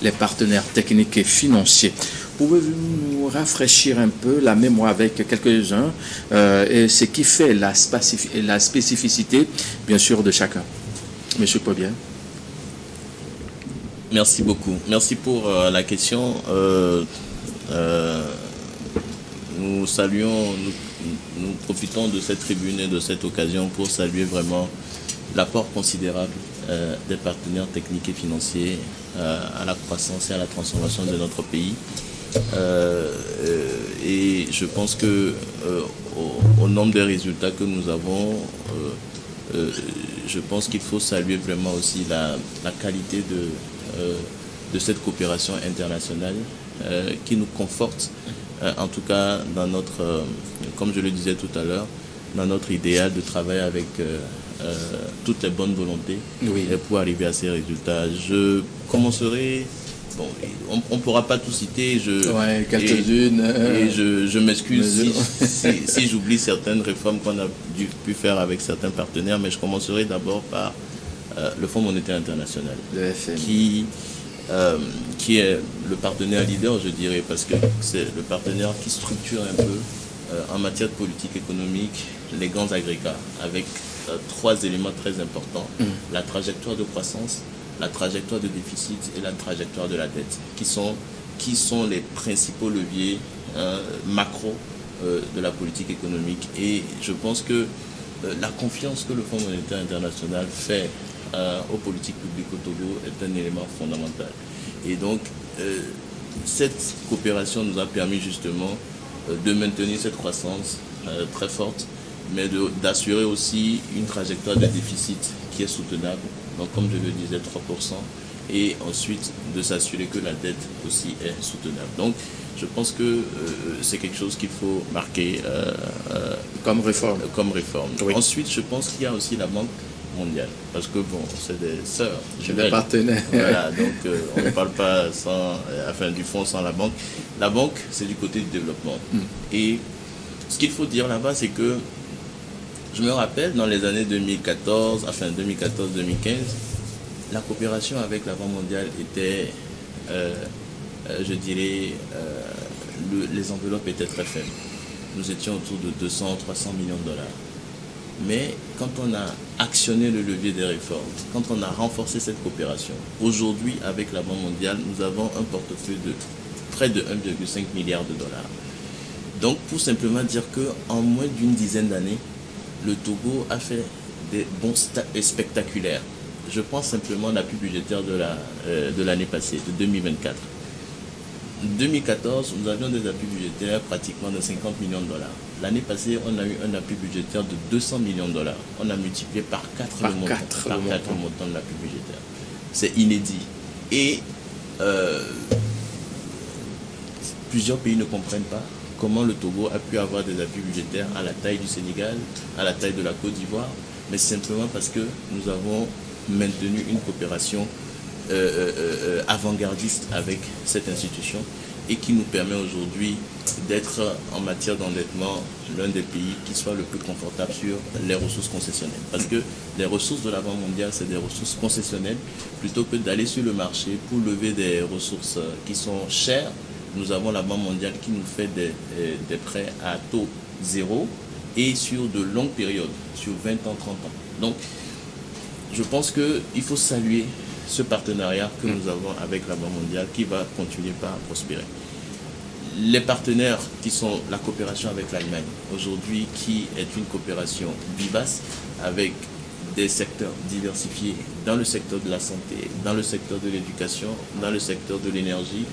les partenaires techniques et financiers. Pouvez-vous nous rafraîchir un peu la mémoire avec quelques-uns et ce qui fait la spécificité bien sûr de chacun? Monsieur Pobien. Merci beaucoup. Merci pour la question. Nous saluons, nous profitons de cette tribune et de cette occasion pour saluer vraiment l'apport considérable des partenaires techniques et financiers à la croissance et à la transformation de notre pays. Et je pense que au nombre des résultats que nous avons, je pense qu'il faut saluer vraiment aussi la qualité de cette coopération internationale qui nous conforte, en tout cas dans notre, comme je le disais tout à l'heure, dans notre idéal de travailler avec toutes les bonnes volontés pour arriver à ces résultats. Je commencerai, bon, on ne pourra pas tout citer, quelques-unes. Et je m'excuse si j'oublie certaines réformes qu'on a pu faire avec certains partenaires, mais je commencerai d'abord par le Fonds monétaire international, le FMI. Qui est le partenaire leader, je dirais, parce que c'est le partenaire qui structure un peu en matière de politique économique les grands agrégats, avec 3 éléments très importants. La trajectoire de croissance, la trajectoire de déficit et la trajectoire de la dette, qui sont les principaux leviers macro de la politique économique. Et je pense que la confiance que le Fonds monétaire international fait aux politiques publiques au Togo est un élément fondamental. Et donc, cette coopération nous a permis justement de maintenir cette croissance très forte, mais d'assurer aussi une trajectoire de déficit qui est soutenable, donc comme je le disais, 3%, et ensuite de s'assurer que la dette aussi est soutenable. Donc, je pense que c'est quelque chose qu'il faut marquer comme réforme. Oui. Ensuite, je pense qu'il y a aussi la Banque mondiale, parce que bon, c'est des sœurs, c'est des partenaires. Voilà, donc on ne parle pas du fonds sans la banque. La banque, c'est du côté du développement. Et ce qu'il faut dire là-bas, c'est que je me rappelle dans les années 2014, 2014-2015, la coopération avec la Banque mondiale était, je dirais, les enveloppes étaient très faibles. Nous étions autour de 200-300 millions de dollars. Mais quand on a actionné le levier des réformes, quand on a renforcé cette coopération, aujourd'hui, avec la Banque mondiale, nous avons un portefeuille de près de 1,5 milliard de dollars. Donc, pour simplement dire qu'en moins d'une dizaine d'années, le Togo a fait des bons spectaculaires. Je pense simplement à l'appui budgétaire de l'année passée, de 2024. En 2014, nous avions des appuis budgétaires pratiquement de 50 millions de dollars. L'année passée, on a eu un appui budgétaire de 200 millions de dollars. On a multiplié par 4 le montant de l'appui budgétaire. C'est inédit. Et plusieurs pays ne comprennent pas comment le Togo a pu avoir des appuis budgétaires à la taille du Sénégal, à la taille de la Côte d'Ivoire, mais simplement parce que nous avons maintenu une coopération avant-gardiste avec cette institution et qui nous permet aujourd'hui d'être en matière d'endettement l'un des pays qui soit le plus confortable sur les ressources concessionnelles. Parce que les ressources de la Banque mondiale, c'est des ressources concessionnelles. Plutôt que d'aller sur le marché pour lever des ressources qui sont chères, nous avons la Banque mondiale qui nous fait des prêts à taux zéro et sur de longues périodes, sur 20 ans, 30 ans. Donc, je pense qu'il faut saluer ce partenariat que nous avons avec la Banque mondiale qui va continuer par prospérer. Les partenaires qui sont la coopération avec l'Allemagne, aujourd'hui qui est une coopération vivace avec des secteurs diversifiés dans le secteur de la santé, dans le secteur de l'éducation, dans le secteur de l'énergie,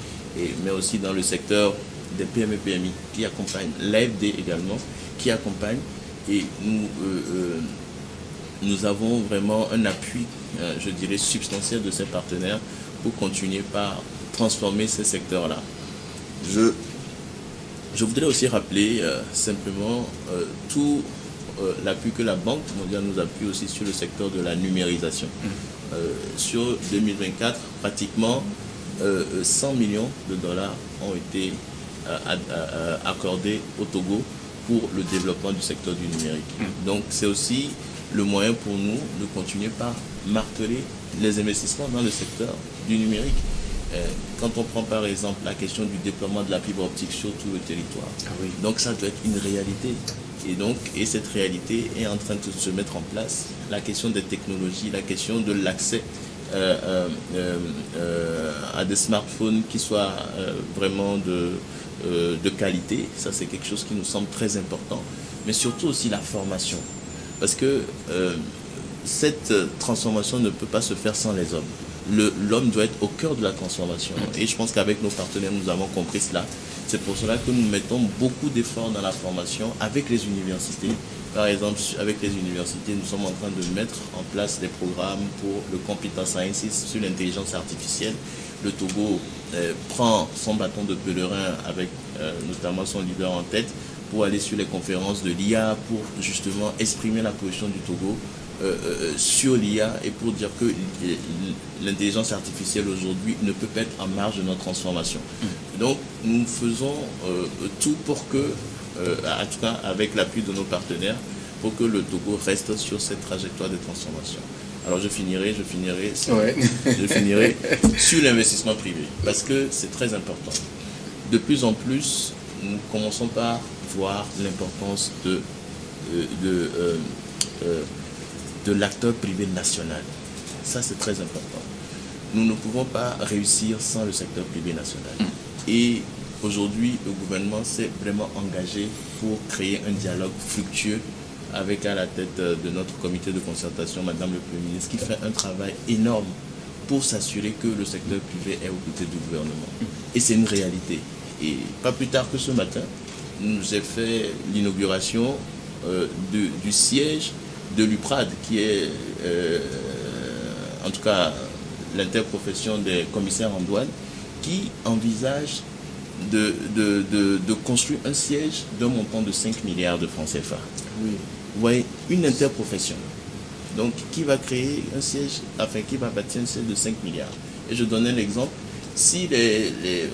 mais aussi dans le secteur des PME-PMI qui accompagnent, l'AFD également qui accompagne, et nous avons vraiment un appui, je dirais, substantiel de ces partenaires pour continuer par transformer ces secteurs-là. Je voudrais aussi rappeler simplement tout l'appui que la Banque mondiale nous appuie aussi sur le secteur de la numérisation. Sur 2024, pratiquement 100 millions de dollars ont été accordés au Togo pour le développement du secteur du numérique. Donc c'est aussi le moyen pour nous de continuer par marteler les investissements dans le secteur du numérique. Quand on prend par exemple la question du déploiement de la fibre optique sur tout le territoire, donc ça doit être une réalité. Et cette réalité est en train de se mettre en place. La question des technologies, la question de l'accès à des smartphones qui soient vraiment de qualité, ça c'est quelque chose qui nous semble très important. Mais surtout aussi la formation. Parce que cette transformation ne peut pas se faire sans les hommes. L'homme doit être au cœur de la transformation. Et je pense qu'avec nos partenaires, nous avons compris cela. C'est pour cela que nous mettons beaucoup d'efforts dans la formation avec les universités. Par exemple, avec les universités, nous sommes en train de mettre en place des programmes pour le Computer Sciences sur l'intelligence artificielle. Le Togo prend son bâton de pèlerin avec notamment son leader en tête pour aller sur les conférences de l'IA, pour justement exprimer la position du Togo sur l'IA et pour dire que l'intelligence artificielle aujourd'hui ne peut pas être en marge de notre transformation. Donc nous faisons tout pour que, en tout cas avec l'appui de nos partenaires, pour que le Togo reste sur cette trajectoire de transformation. Alors je finirai sur l'investissement privé, parce que c'est très important. De plus en plus, nous commençons par voir l'importance de l'acteur privé national. Ça, c'est très important. Nous ne pouvons pas réussir sans le secteur privé national. Et aujourd'hui, le gouvernement s'est vraiment engagé pour créer un dialogue fructueux avec à la tête de notre comité de concertation, Madame le Premier ministre, qui fait un travail énorme pour s'assurer que le secteur privé est aux côtés du gouvernement. Et c'est une réalité. Et pas plus tard que ce matin, j'ai fait l'inauguration du siège de l'UPRAD, qui est en tout cas l'interprofession des commissaires en douane, qui envisage de construire un siège d'un montant de 5 milliards de francs CFA. Oui. Vous voyez, une interprofession. Donc, qui va créer un siège, enfin, qui va bâtir un siège de 5 milliards. Et je donnais l'exemple, si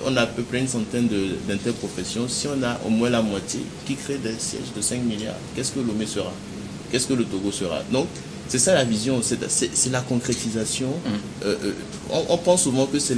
on a à peu près une centaine d'interprofessions, si on a au moins la moitié qui crée des sièges de 5 milliards, qu'est-ce que Lomé sera? Qu'est-ce que le Togo sera? Donc, c'est ça la vision, c'est la concrétisation. On pense souvent que c'est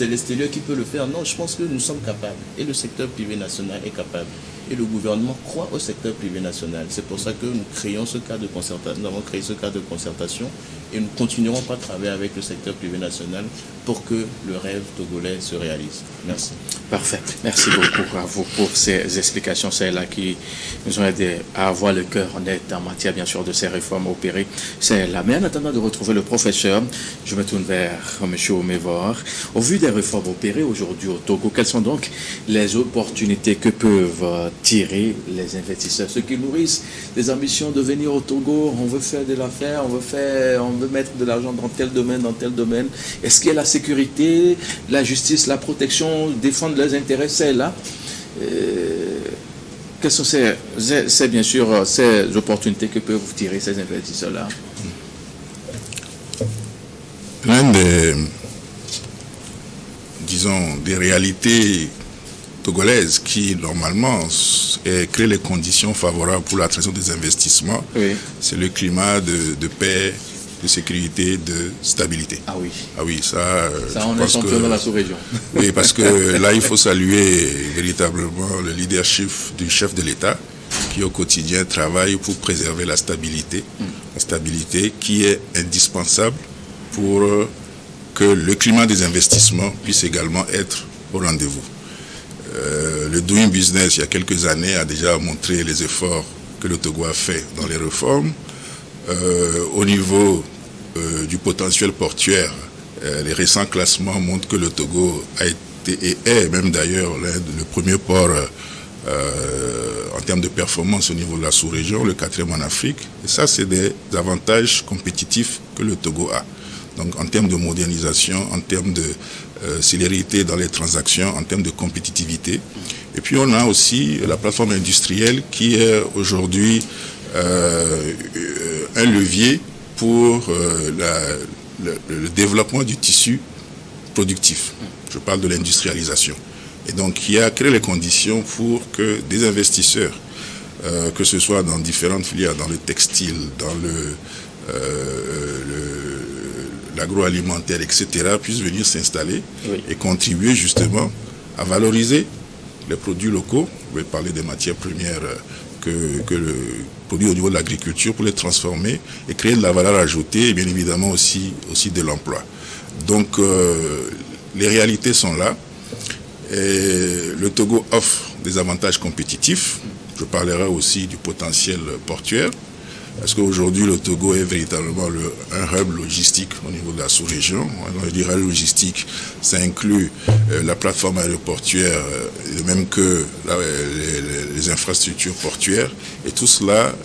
l'extérieur qui peut le faire. Non, je pense que nous sommes capables. Et le secteur privé national est capable. Et le gouvernement croit au secteur privé national. C'est pour ça que nous créons ce cadre de concertation. Nous avons créé ce cadre de concertation et nous continuerons à travailler avec le secteur privé national pour que le rêve togolais se réalise. Merci. Parfait. Merci beaucoup à vous pour ces explications. C'est là qui nous ont aidé à avoir le cœur net en matière, bien sûr, de ces réformes opérées. C'est là. Mais en attendant de retrouver le professeur, je me tourne vers M. Omevor. Au vu des réformes opérées aujourd'hui au Togo, quelles sont donc les opportunités que peuvent tirer les investisseurs, ceux qui nourrissent des ambitions de venir au Togo? On veut faire de l'affaire, on veut mettre de l'argent dans tel domaine. Est-ce qu'il y a la sécurité, la justice, la protection, défendre leurs intérêts? C'est là. Quelles sont bien sûr ces opportunités que peuvent tirer ces investisseurs-là? L'un des, disons, des réalités togolaises qui, normalement, créent les conditions favorables pour l'attraction des investissements, Oui. c'est le climat de paix, de sécurité, de stabilité. Ah oui. Ah oui, Ça, je on est pense champion dans la sous-région. Oui, parce que là, il faut saluer véritablement le leadership du chef de l'État qui, au quotidien, travaille pour préserver la stabilité qui est indispensable pour que le climat des investissements puisse également être au rendez-vous. Le Doing Business, il y a quelques années, a déjà montré les efforts que le Togo a fait dans les réformes. Au niveau du potentiel portuaire, les récents classements montrent que le Togo a été et est même d'ailleurs le premier port en termes de performance au niveau de la sous-région, le 4e en Afrique. Et ça, c'est des avantages compétitifs que le Togo a. Donc en termes de modernisation, en termes de célérité dans les transactions, en termes de compétitivité. Et puis on a aussi la plateforme industrielle qui est aujourd'hui un levier pour le développement du tissu productif. Je parle de l'industrialisation. Et donc, qui a créé les conditions pour que des investisseurs, que ce soit dans différentes filières, dans le textile, dans l'agroalimentaire, etc., puissent venir s'installer et contribuer justement à valoriser les produits locaux. Je vais parler des matières premières que le produit au niveau de l'agriculture pour les transformer et créer de la valeur ajoutée et bien évidemment aussi de l'emploi. Donc les réalités sont là et le Togo offre des avantages compétitifs. Je parlerai aussi du potentiel portuaire parce qu'aujourd'hui le Togo est véritablement un hub logistique au niveau de la sous-région. Je dirais logistique, ça inclut la plateforme aéroportuaire, de même que les infrastructures portuaires. Et tout cela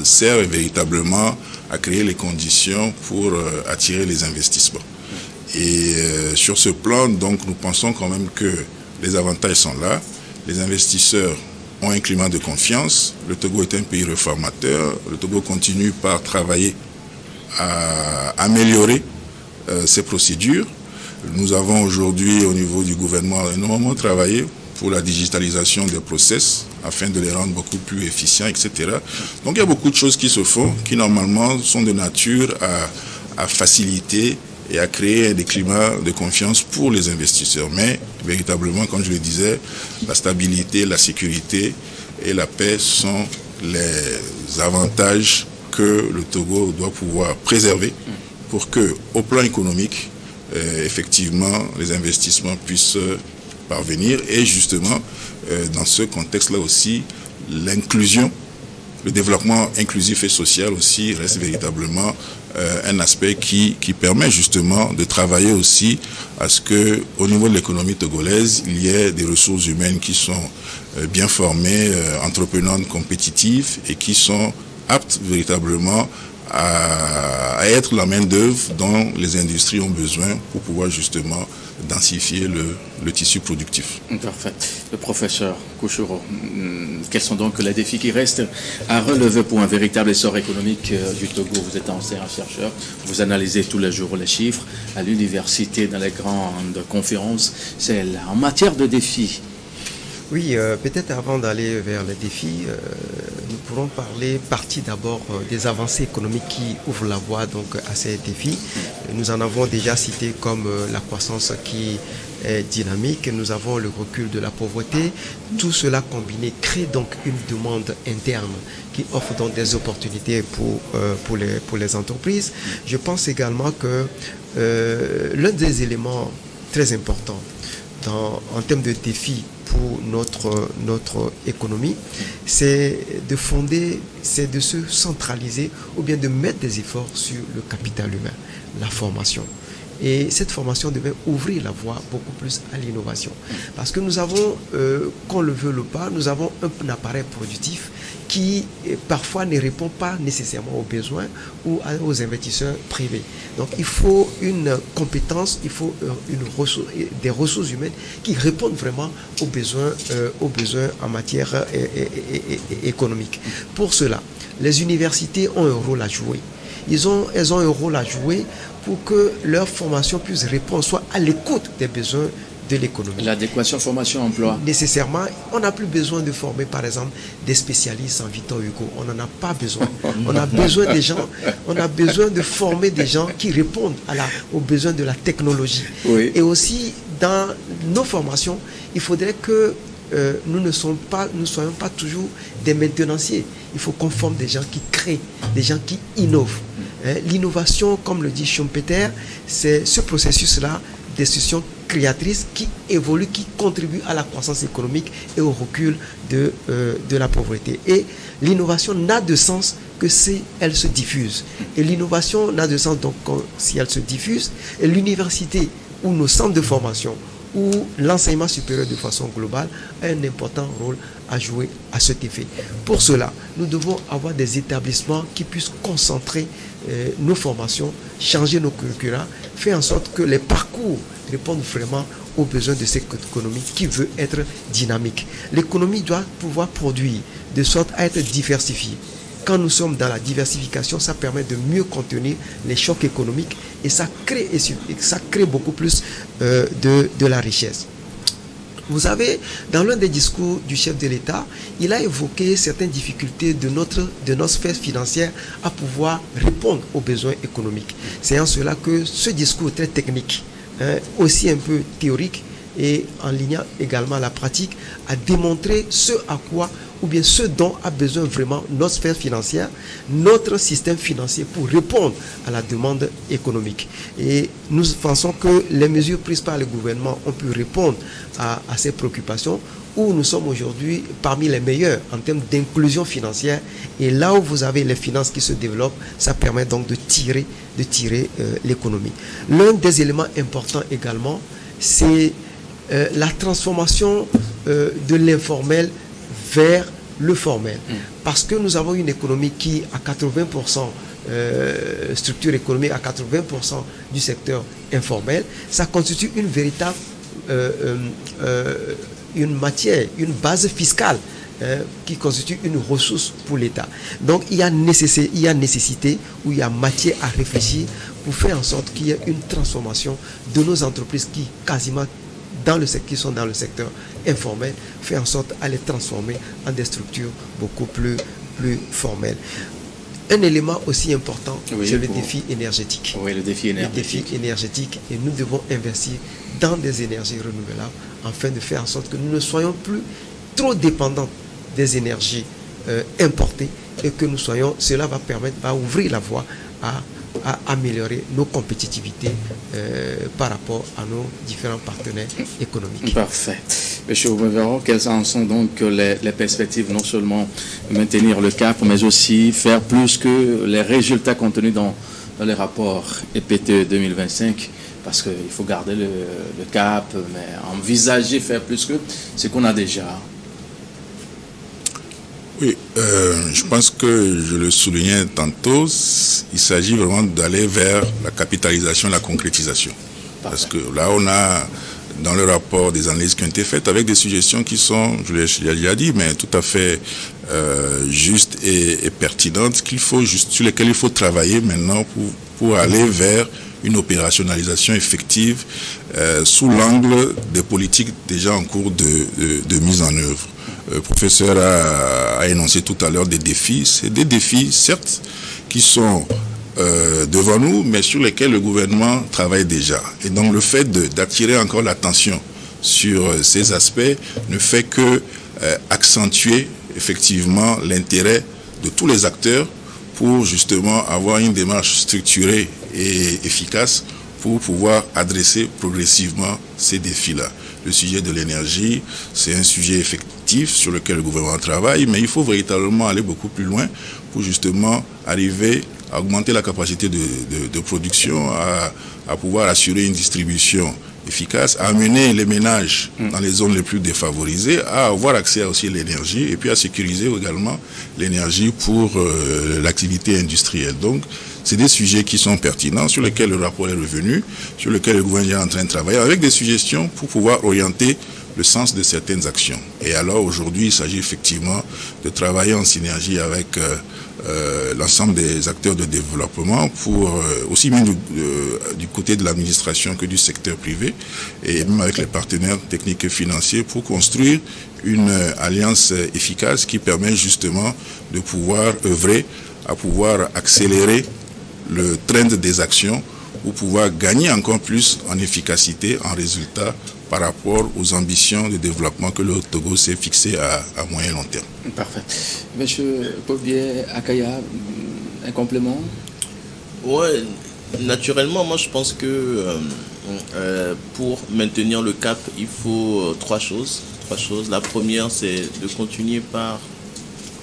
sert véritablement à créer les conditions pour attirer les investissements. Et sur ce plan, donc, nous pensons quand même que les avantages sont là. Les investisseurs ont un climat de confiance. Le Togo est un pays réformateur. Le Togo continue par travailler à améliorer ses procédures. Nous avons aujourd'hui au niveau du gouvernement énormément travaillé pour la digitalisation des process afin de les rendre beaucoup plus efficients, etc. Donc il y a beaucoup de choses qui se font qui normalement sont de nature à faciliter et à créer des climats de confiance pour les investisseurs. Mais véritablement, comme je le disais, la stabilité, la sécurité et la paix sont les avantages que le Togo doit pouvoir préserver pour que, au plan économique, effectivement, les investissements puissent parvenir. Et justement, dans ce contexte-là aussi, l'inclusion, le développement inclusif et social aussi reste véritablement un aspect qui permet justement de travailler aussi à ce que, au niveau de l'économie togolaise, il y ait des ressources humaines qui sont bien formées, entreprenantes, compétitives et qui sont aptes véritablement à être la main-d'œuvre dont les industries ont besoin pour pouvoir justement densifier le tissu productif. Parfait. Le professeur Kouchouro, quels sont donc les défis qui restent à relever pour un véritable essor économique du Togo? Vous êtes enseignant chercheur, vous analysez tous les jours les chiffres à l'université, dans les grandes conférences. C'est là. En matière de défis. Oui, peut-être avant d'aller vers les défis, nous pourrons partir d'abord des avancées économiques qui ouvrent la voie donc à ces défis. Nous en avons déjà cité comme la croissance qui est dynamique, nous avons le recul de la pauvreté. Tout cela combiné crée donc une demande interne qui offre donc des opportunités pour les entreprises. Je pense également que l'un des éléments très importants en termes de défis pour notre économie, c'est de se centraliser ou bien de mettre des efforts sur le capital humain, la formation. Et cette formation devait ouvrir la voie beaucoup plus à l'innovation. Parce que nous avons, qu'on le veut ou pas, nous avons un appareil productif qui parfois ne répond pas nécessairement aux besoins ou aux investisseurs privés. Donc il faut une compétence, il faut des ressources humaines qui répondent vraiment aux besoins en matière économique. Pour cela, les universités ont un rôle à jouer. Elles ont un rôle à jouer pour que leur formation puisse répondre, soit à l'écoute des besoins de l'économie. L'adéquation formation-emploi. Nécessairement, on n'a plus besoin de former, par exemple, des spécialistes en Victor Hugo. On n'en a pas besoin. On a besoin des gens, on a besoin de former des gens qui répondent aux besoins de la technologie. Oui. Et aussi, dans nos formations, il faudrait que nous ne soyons pas toujours des maintenanciers. Il faut qu'on forme des gens qui créent, des gens qui innovent. L'innovation, comme le dit Schumpeter, c'est ce processus-là d'institutions créatrices qui évoluent, qui contribuent à la croissance économique et au recul de la pauvreté. Et l'innovation n'a de sens que si elle se diffuse. Et l'innovation n'a de sens donc si elle se diffuse. Et l'université ou nos centres de formation où l'enseignement supérieur de façon globale a un important rôle à jouer à cet effet. Pour cela, nous devons avoir des établissements qui puissent concentrer nos formations, changer nos curricula, faire en sorte que les parcours répondent vraiment aux besoins de cette économie qui veut être dynamique. L'économie doit pouvoir produire de sorte à être diversifiée. Quand nous sommes dans la diversification, ça permet de mieux contenir les chocs économiques et ça crée beaucoup plus de la richesse. Vous avez, dans l'un des discours du chef de l'État, il a évoqué certaines difficultés de notre sphère financière à pouvoir répondre aux besoins économiques. C'est en cela que ce discours très technique, aussi un peu théorique et en lignant également la pratique, a démontré ce à quoi ou bien ce dont a besoin vraiment notre sphère financière, notre système financier pour répondre à la demande économique. Et nous pensons que les mesures prises par le gouvernement ont pu répondre à ces préoccupations, où nous sommes aujourd'hui parmi les meilleurs en termes d'inclusion financière. Et là où vous avez les finances qui se développent, ça permet donc de tirer l'économie. L'un des éléments importants également, c'est la transformation de l'informel vers le formel. Parce que nous avons une économie qui, à 80%, structure économique à 80% du secteur informel, ça constitue une véritable une matière, une base fiscale qui constitue une ressource pour l'État. Donc il y a nécessité ou il y a matière à réfléchir pour faire en sorte qu'il y ait une transformation de nos entreprises qui quasiment qui sont dans le secteur informel, faire en sorte à les transformer en des structures beaucoup plus formelles. Un élément aussi important, c'est le défi énergétique. Oui, le défi énergétique. Le défi énergétique, et nous devons investir dans des énergies renouvelables afin de faire en sorte que nous ne soyons plus trop dépendants des énergies importées et que cela va ouvrir la voie à améliorer nos compétitivités par rapport à nos différents partenaires économiques. Parfait. Monsieur Oumevero, quelles en sont donc les perspectives, non seulement maintenir le cap, mais aussi faire plus que les résultats contenus dans les rapports EPTE 2025, parce qu'il faut garder le cap, mais envisager faire plus que ce qu'on a déjà. Oui, je pense que je le soulignais tantôt, il s'agit vraiment d'aller vers la capitalisation, la concrétisation. Parce que là, on a dans le rapport des analyses qui ont été faites avec des suggestions qui sont, je l'ai déjà dit, mais tout à fait justes et pertinentes, sur lesquelles il faut travailler maintenant pour aller vers une opérationnalisation effective sous l'angle des politiques déjà en cours de mise en œuvre. Le professeur a énoncé tout à l'heure des défis. C'est des défis, certes, qui sont devant nous, mais sur lesquels le gouvernement travaille déjà. Et donc le fait d'attirer encore l'attention sur ces aspects ne fait que accentuer effectivement l'intérêt de tous les acteurs pour justement avoir une démarche structurée et efficace pour pouvoir adresser progressivement ces défis-là. Le sujet de l'énergie, c'est un sujet effectif sur lequel le gouvernement travaille, mais il faut véritablement aller beaucoup plus loin pour justement arriver à augmenter la capacité de production, à pouvoir assurer une distribution efficace, à amener les ménages dans les zones les plus défavorisées, à avoir accès aussi à l'énergie et puis à sécuriser également l'énergie pour l'activité industrielle. Donc, c'est des sujets qui sont pertinents, sur lesquels le rapport est revenu, sur lesquels le gouvernement est en train de travailler, avec des suggestions pour pouvoir orienter le sens de certaines actions. Et alors aujourd'hui, il s'agit effectivement de travailler en synergie avec l'ensemble des acteurs de développement pour aussi bien du côté de l'administration que du secteur privé et même avec les partenaires techniques et financiers pour construire une alliance efficace qui permet justement de pouvoir œuvrer à pouvoir accélérer le trend des actions pour pouvoir gagner encore plus en efficacité, en résultat par rapport aux ambitions de développement que le Togo s'est fixé à moyen et long terme. Parfait. Monsieur Povier Akaya, un complément? Oui, naturellement, moi je pense que pour maintenir le cap, il faut trois choses. La première, c'est de continuer par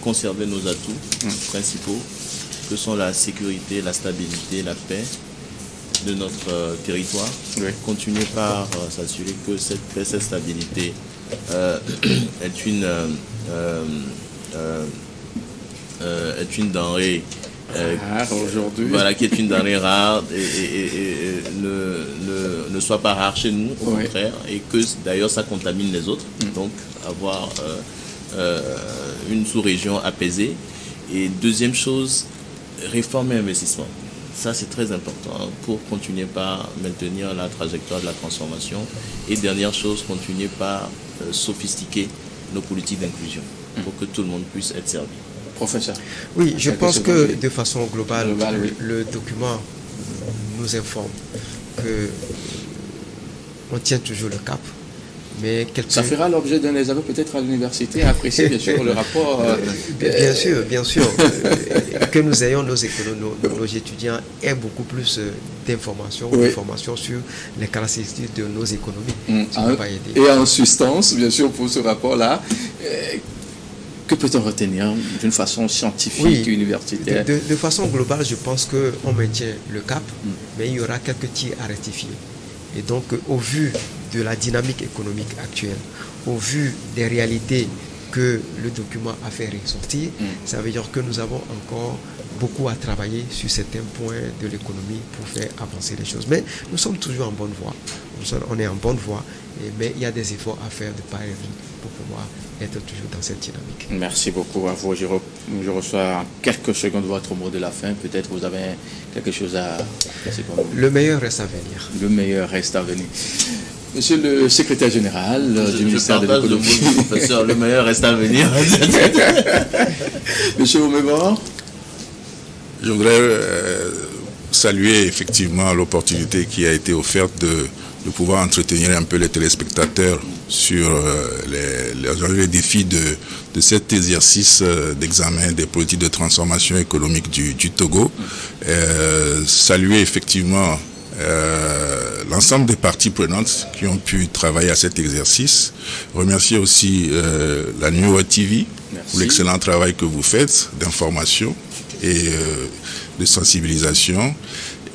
conserver nos atouts principaux, que sont la sécurité, la stabilité, la paix de notre territoire. Oui. Continuer par s'assurer que cette paix, cette stabilité est une denrée rare aujourd'hui. Voilà, qui est une denrée rare et ne soit pas rare chez nous, au contraire, et que d'ailleurs ça contamine les autres. Donc avoir une sous-région apaisée. Et deuxième chose, réforme et investissement. Ça, c'est très important pour continuer par maintenir la trajectoire de la transformation. Et dernière chose, continuer par sophistiquer nos politiques d'inclusion pour que tout le monde puisse être servi. Professeur. Oui, je pense que de façon globale, oui. Le document nous informe que on tient toujours le cap. Mais ça fera l'objet d'un examen peut-être à l'université, à apprécier bien sûr le rapport. Bien sûr, que nous ayons nos étudiants aient beaucoup plus d'informations, sur les caractéristiques de nos économies. Ça va aider. Et en substance, bien sûr, pour ce rapport-là, que peut-on retenir d'une façon scientifique, universitaire? De façon globale, je pense qu'on maintient le cap, mais il y aura quelques tirs à rectifier. Et donc, au vu de la dynamique économique actuelle, au vu des réalités que le document a fait ressortir, ça veut dire que nous avons encore beaucoup à travailler sur certains points de l'économie pour faire avancer les choses. Mais nous sommes toujours en bonne voie. On est en bonne voie, mais il y a des efforts à faire de part et d'autre pour pouvoir être toujours dans cette dynamique. Merci beaucoup à vous. Je reçois en quelques secondes votre mot de la fin. Peut-être vous avez quelque chose à passer pour nous. Le meilleur reste à venir. Le meilleur reste à venir. Monsieur le secrétaire général du ministère de l'économie. Professeur, le meilleur reste à venir. Monsieur Omebor. Je voudrais saluer effectivement l'opportunité qui a été offerte de pouvoir entretenir un peu les téléspectateurs sur les défis de cet exercice d'examen des politiques de transformation économique du Togo. Saluer effectivement l'ensemble des parties prenantes qui ont pu travailler à cet exercice. Remercier aussi la New TV pour l'excellent travail que vous faites d'information et de sensibilisation.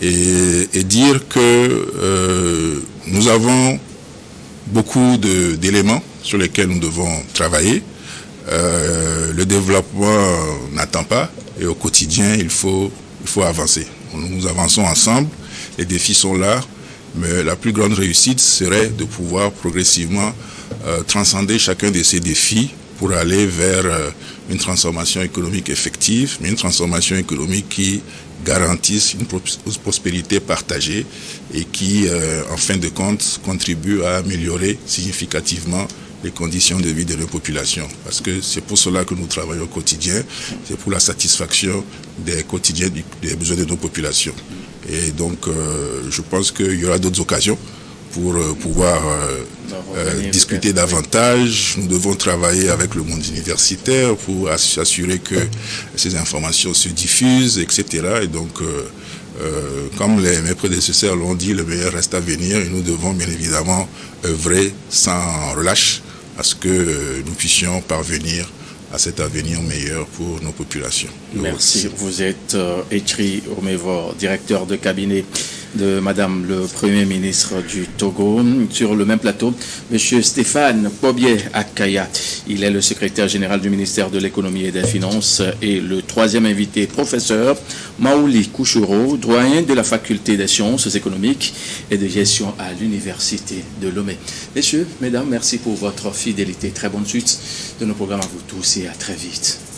Et dire que nous avons beaucoup d'éléments sur lesquels nous devons travailler. Le développement n'attend pas et au quotidien, il faut avancer. Nous avançons ensemble, les défis sont là, mais la plus grande réussite serait de pouvoir progressivement transcender chacun de ces défis pour aller vers une transformation économique effective, mais une transformation économique qui garantisse une prospérité partagée et qui, en fin de compte, contribue à améliorer significativement les conditions de vie de nos populations. Parce que c'est pour cela que nous travaillons au quotidien, c'est pour la satisfaction des quotidiens des besoins de nos populations. Et donc, je pense qu'il y aura d'autres occasions pour pouvoir discuter davantage. Nous devons travailler avec le monde universitaire pour s'assurer que ces informations se diffusent, etc. Et donc, comme mes prédécesseurs l'ont dit, le meilleur reste à venir et nous devons bien évidemment œuvrer sans relâche à ce que nous puissions parvenir à cet avenir meilleur pour nos populations. Merci. Vous êtes Etri Omebor, directeur de cabinet de Madame le Premier ministre du Togo. Sur le même plateau, Monsieur Stéphane Pobier-Akaya. Il est le secrétaire général du ministère de l'économie et des finances. Et le troisième invité, professeur Maouli Kouchouro, doyen de la faculté des sciences économiques et de gestion à l'université de Lomé. Messieurs, mesdames, merci pour votre fidélité. Très bonne suite de nos programmes à vous tous et à très vite.